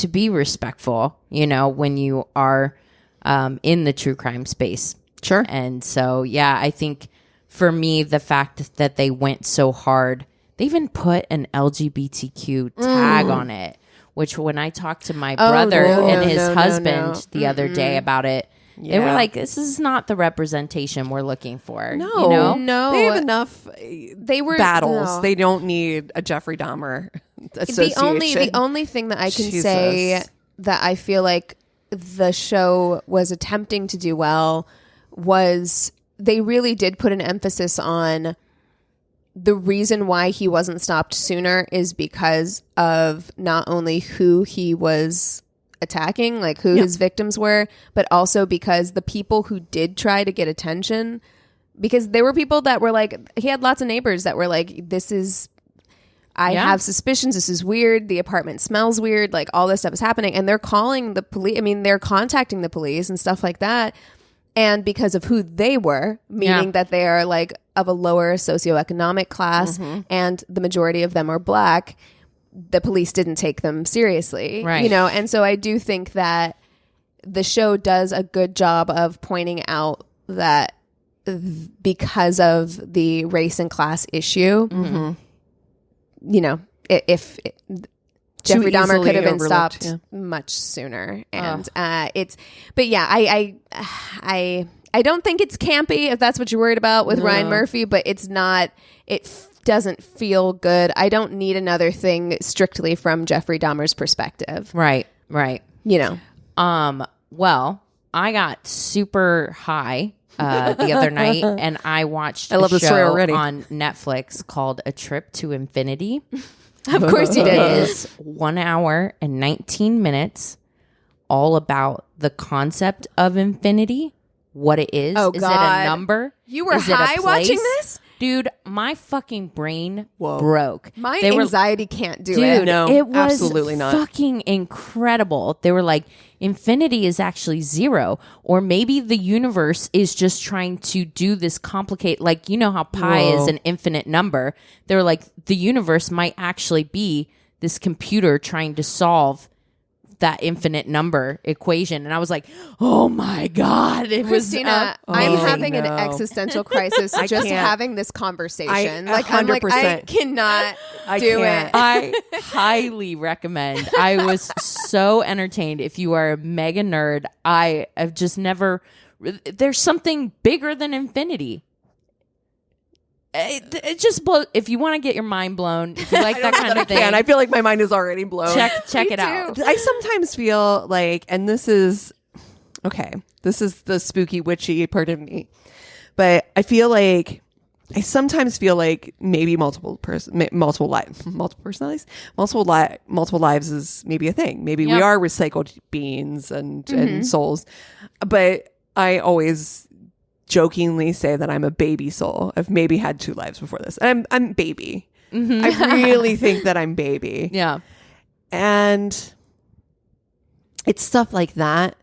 be respectful, when you are in the true crime space. Sure. And so, I think for me, the fact that they went so hard, they even put an LGBTQ tag on it, which when I talked to my brother and his husband the other day about it, they were like, this is not the representation we're looking for. No, No. They have enough battles. No. They don't need a Jeffrey Dahmer association. The only thing that I can Jesus. say that I feel like the show was attempting to do well was they really did put an emphasis on the reason why he wasn't stopped sooner is because of not only who he was attacking, like who his victims were, but also because the people who did try to get attention, because there were people that were like, he had lots of neighbors that were like, I have suspicions, this is weird, the apartment smells weird, like all this stuff is happening, and they're calling the police. I mean, they're contacting the police and stuff like that. And because of who they were, meaning that they are like of a lower socioeconomic class and the majority of them are black, the police didn't take them seriously. Right. You know, and so I do think that the show does a good job of pointing out that because of the race and class issue, you know, if Jeffrey Dahmer could have been stopped much sooner. And but yeah, I don't think it's campy if that's what you're worried about with Ryan Murphy, but it's not, doesn't feel good. I don't need another thing strictly from Jeffrey Dahmer's perspective. Right. You know. Well, I got super high the other night, and I watched love a the story show already. on Netflix called A Trip to Infinity. Of course you It did. is 1 hour and 19 minutes, all about the concept of infinity, what it is. Oh, is God. it a number? You were Is it a high watching place? this? Dude, my fucking brain broke. My They were- anxiety can't do Dude, it. No, it was absolutely not. fucking incredible. They were like, infinity is actually zero. Or maybe the universe is just trying to do this complicate, like, you know how pi is an infinite number. They were like, the universe might actually be this computer trying to solve that infinite number equation. And I was like, oh my God. It Christina, was I'm amazing. having an existential crisis just can't. having this conversation. I I'm like, I 100%. cannot I do can't. it. I highly recommend. I was so entertained. If you are a mega nerd, I have just never. There's something bigger than infinity. It just blows. If you want to get your mind blown, if you like that kind of thing, And I feel like my mind is already blown. check Me it out. too. I sometimes feel like, and this is the spooky witchy part of me, but I sometimes feel like maybe multiple lives is maybe a thing. Maybe we Yep. are recycled beings and souls, but I always jokingly say that I'm a baby soul. I've maybe had 2 lives before this. I'm baby. I really think that I'm baby. Yeah. And it's stuff like that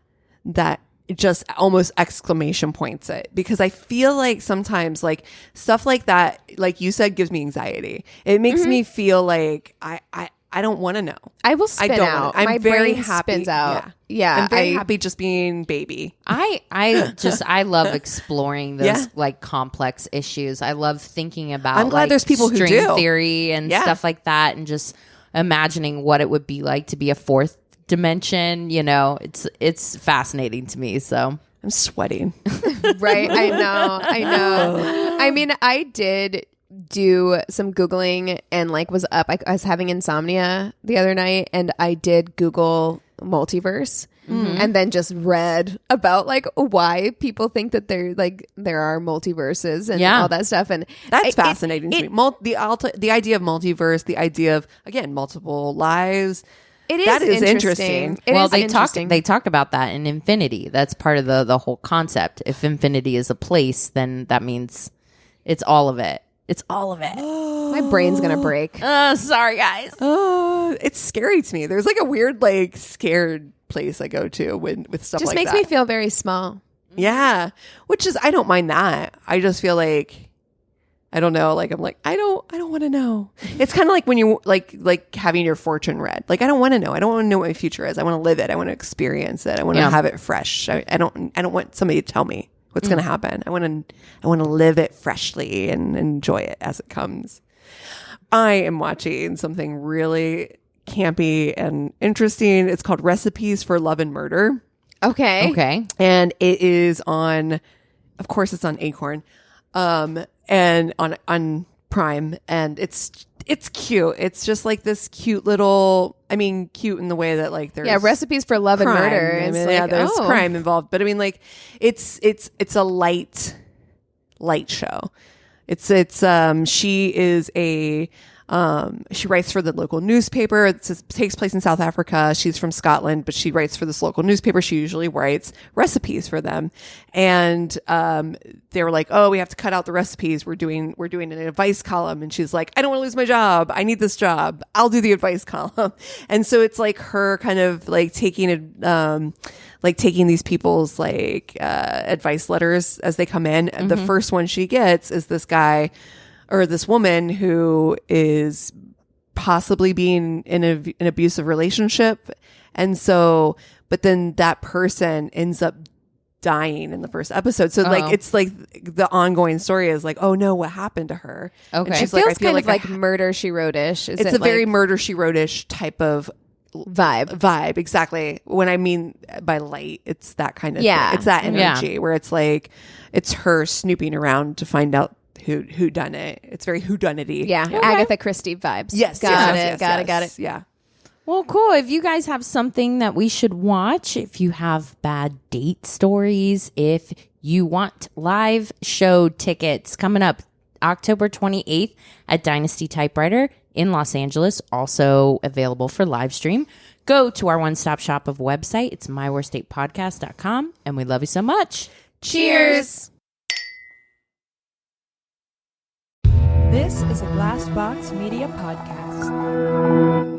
just almost exclamation points it, because I feel like sometimes like stuff like that, like you said, gives me anxiety. It makes me feel like I don't want to know. I will spin out. I'm My very brain happy. spins out. Yeah, I'm very happy just being baby. I love exploring those Yeah. like complex issues. I love thinking about I'm glad like, there's people who string do. theory and Yeah. stuff like that, and just imagining what it would be like to be a fourth dimension. You know, it's fascinating to me. So I'm sweating. Right. I know. I mean, I did do some Googling and like was up. I was having insomnia the other night and I did Google multiverse and then just read about like why people think that there are multiverses and all that stuff. And That's fascinating to me. The idea of multiverse, the idea of, again, multiple lives. That is interesting. They talk about that in Infinity. That's part of the whole concept. If infinity is a place, then that means it's all of it. It's all of it. My brain's gonna break. Sorry, guys. It's scary to me. There's like a weird, like, scared place I go to with stuff Just like makes that. me feel very small. Yeah, which is, I don't mind that. I just feel like, I don't know. Like, I'm like, I don't want to know. It's kind of like when you like having your fortune read. Like, I don't want to know. I don't want to know what my future is. I want to live it. I want to experience it. I want to have it fresh. I don't want somebody to tell me. what's going to happen. I want to live it freshly and enjoy it as it comes. I am watching something really campy and interesting. It's called Recipes for Love and Murder. Okay. And it is on, of course, it's on Acorn, and on Prime, and it's cute. It's just like this cute little, I mean, cute in the way that like there's Recipes for Love crime. and Murder. I mean, there's crime involved, but I mean, like it's a light show. She is a she writes for the local newspaper. It takes place in South Africa. She's from Scotland, but she writes for this local newspaper. She usually writes recipes for them. And they were like, "Oh, we have to cut out the recipes. We're doing an advice column." And she's like, "I don't want to lose my job. I need this job. I'll do the advice column." And so it's like her kind of like taking these people's like advice letters as they come in. And the first one she gets is this guy or this woman who is possibly being in an abusive relationship. And so, but then that person ends up dying in the first episode. So like, it's like the ongoing story is like, oh no, what happened to her? Okay. And she's it feels like, I feel kind like of like Murder, She Wrote-ish. It's a very Murder, She Wrote-ish type of vibe. Exactly. When I mean by light, it's that kind of thing. It's that energy where it's like, it's her snooping around to find out who done it. It's very whodunity. Yeah. Okay. Agatha Christie vibes. Yes. Got it. Yeah. Well, cool. If you guys have something that we should watch, if you have bad date stories, if you want live show tickets coming up October 28th at Dynasty Typewriter in Los Angeles, also available for live stream, go to our one-stop shop of website. It's myworstatepodcast.com, and we love you so much. Cheers. This is a Glass Box Media Podcast.